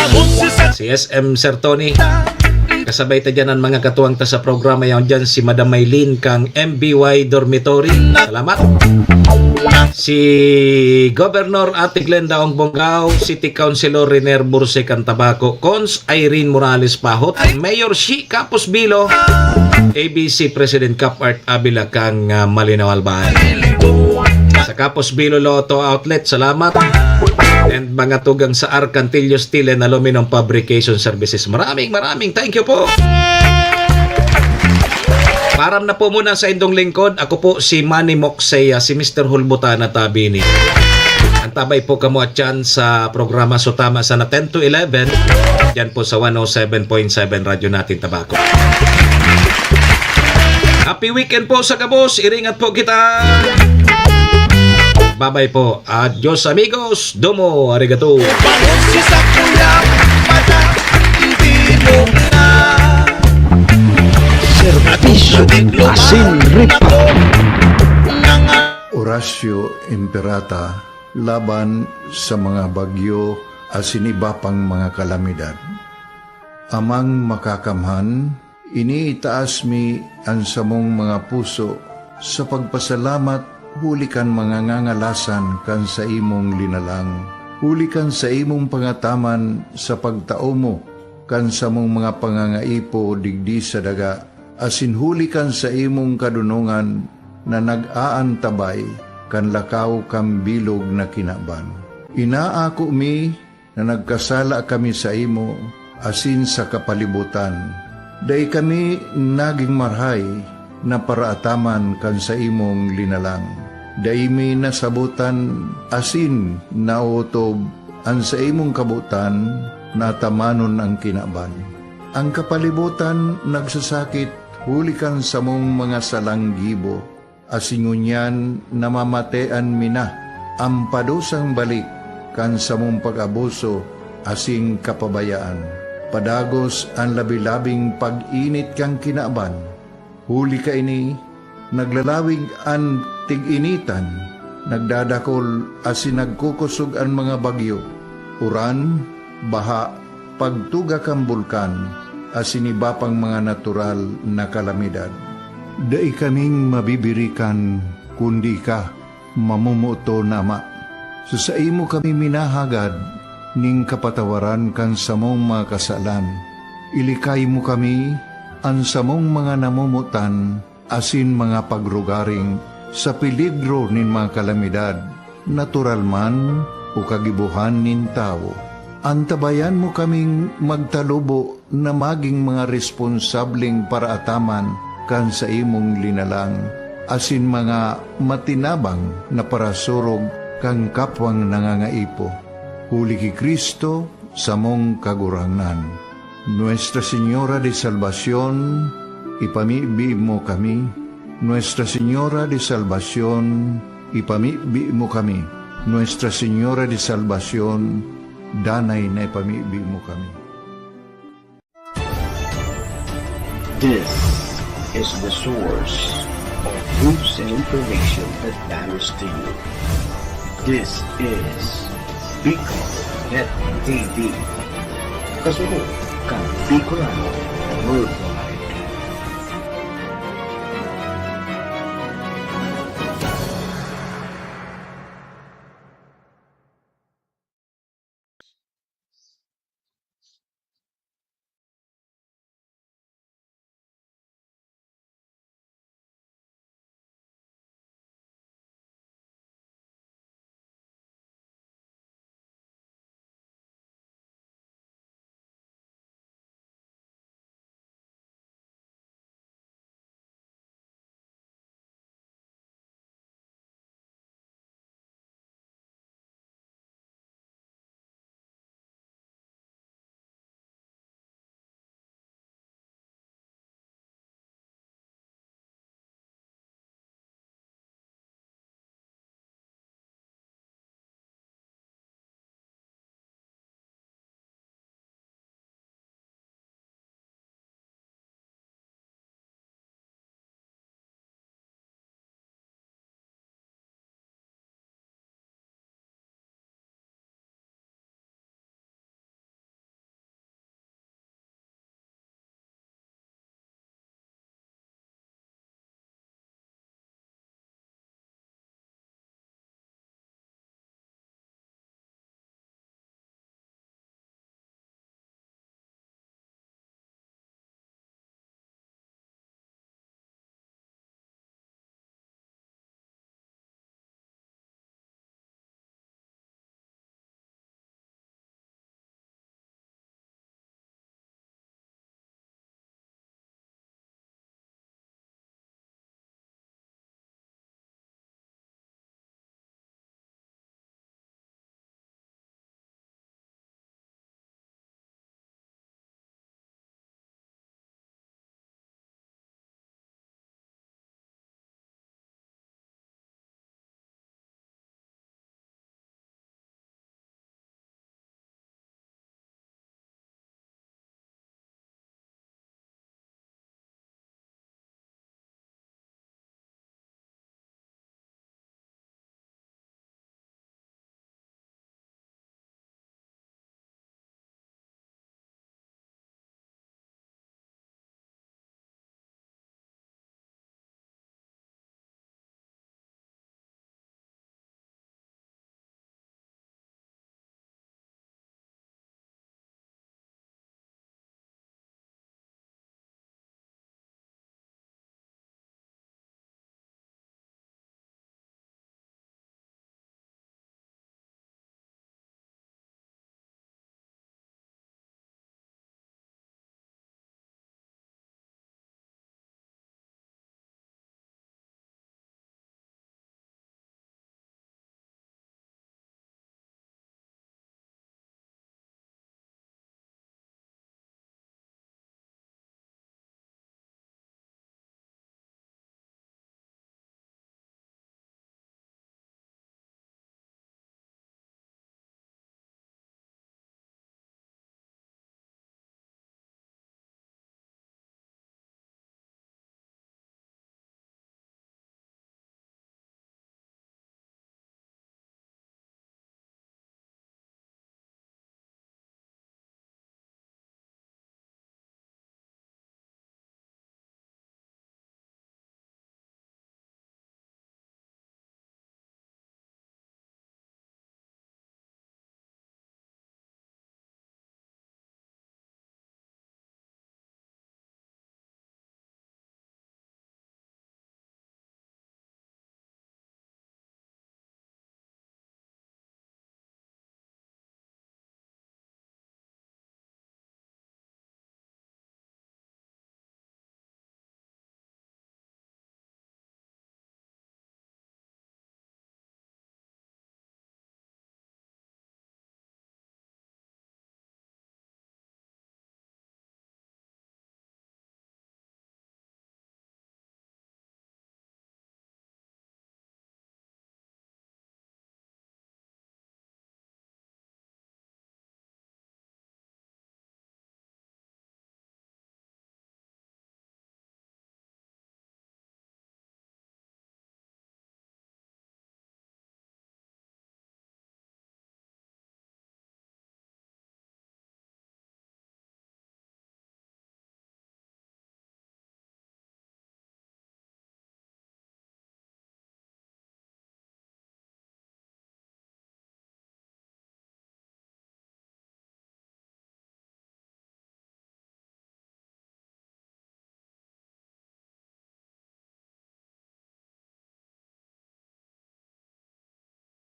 si SM Sir Tony. Kasabay ta dyan ang mga katuwang ta sa programa yan dyan, si Madam Maylene kang MBY Dormitory. Salamat. Si Governor Ate Glenda Ong Bonggao, City Councilor Riner Burse Cantabaco, Cons Irene Morales Pahot, Mayor Shi Capos Bilo, ABC President Cap Art Abila kang Malinaw Albay. Sa Capos Bilo Lotto Outlet, salamat. And mga tugang sa Arcantillo Steel and Aluminum Fabrication Services. Maraming thank you po. Param na po muna sa indong lingkod. Ako po si Manny Moxeya, si Mr. Hulbutana Tabini. Antabay po kamo at yan sa programa Sotama sana 10 to 11. Yan po sa 107.7 Radyo Natin Tabaco. Happy weekend po sa kabos. Iringat po kita. Bye-bye po. Adios amigos. Domo. Arigato. Pangusi sa kulang mata Hindi mo na serbisyo, asin ripa, Orasyo Imperata laban sa mga bagyo asin iba pang mga kalamidad. Amang makakamhan, iniitaas mi ang samong mga puso sa pagpasalamat. Huli kan mga ngangalasan kan sa imong linalang. Huli kan sa imong pangataman sa pagtao mo, kan sa mong mga pangangaipo digdi sa daga. Asin huli kan sa imong kadunungan na nag-aantabay kan lakaw kang bilog na kinaban. Inaako mi na nagkasala kami sa imo, asin sa kapalibutan. Day kami naging marhay na paraataman kan sa imong linalang. Daimi nasabutan asin nautob ang sa imong kabutan natamanon ang kinaban. Ang kapalibutan nagsasakit hulikan sa mong mga salanggibo asingunyan namamatean mina ang padusang balik kan sa mong pag-abuso asing kapabayaan. Padagos ang labi-labing pag-init kang kinaban. Huli ka ini naglalawig ang tig-initan, nagdadakol asin nagkukusog ang mga bagyo, uran, baha, pagtuga kang bulkan, asin iba pang mga natural na kalamidad. Dai kaming mabibirikan, kundi ka, mamumuto nama. So sa imo kami minahagad, ning kapatawaran kan samong mga kasalan. Ilikay mo kami, ang samong mga namumutan, asin mga pagrugaring sa peligro nin mga kalamidad, natural man o kagibuhan nin tao. Antabayan mo kaming magtalubo na maging mga responsabling paraataman kan sa imong linalang, asin mga matinabang na parasurog kang kapwang nangangaipo. Huli ki Kristo sa mong kagurangan. Nuestra Señora de Salvación, ipamibi mo kami. Nuestra Señora de Salvación, ipamibi mo kami. Nuestra Señora de Salvación, danay na ipamibi mo kami. This is the source of news and information that matters to you. This is Bicol Net TV. Kasunod kang Bicolano World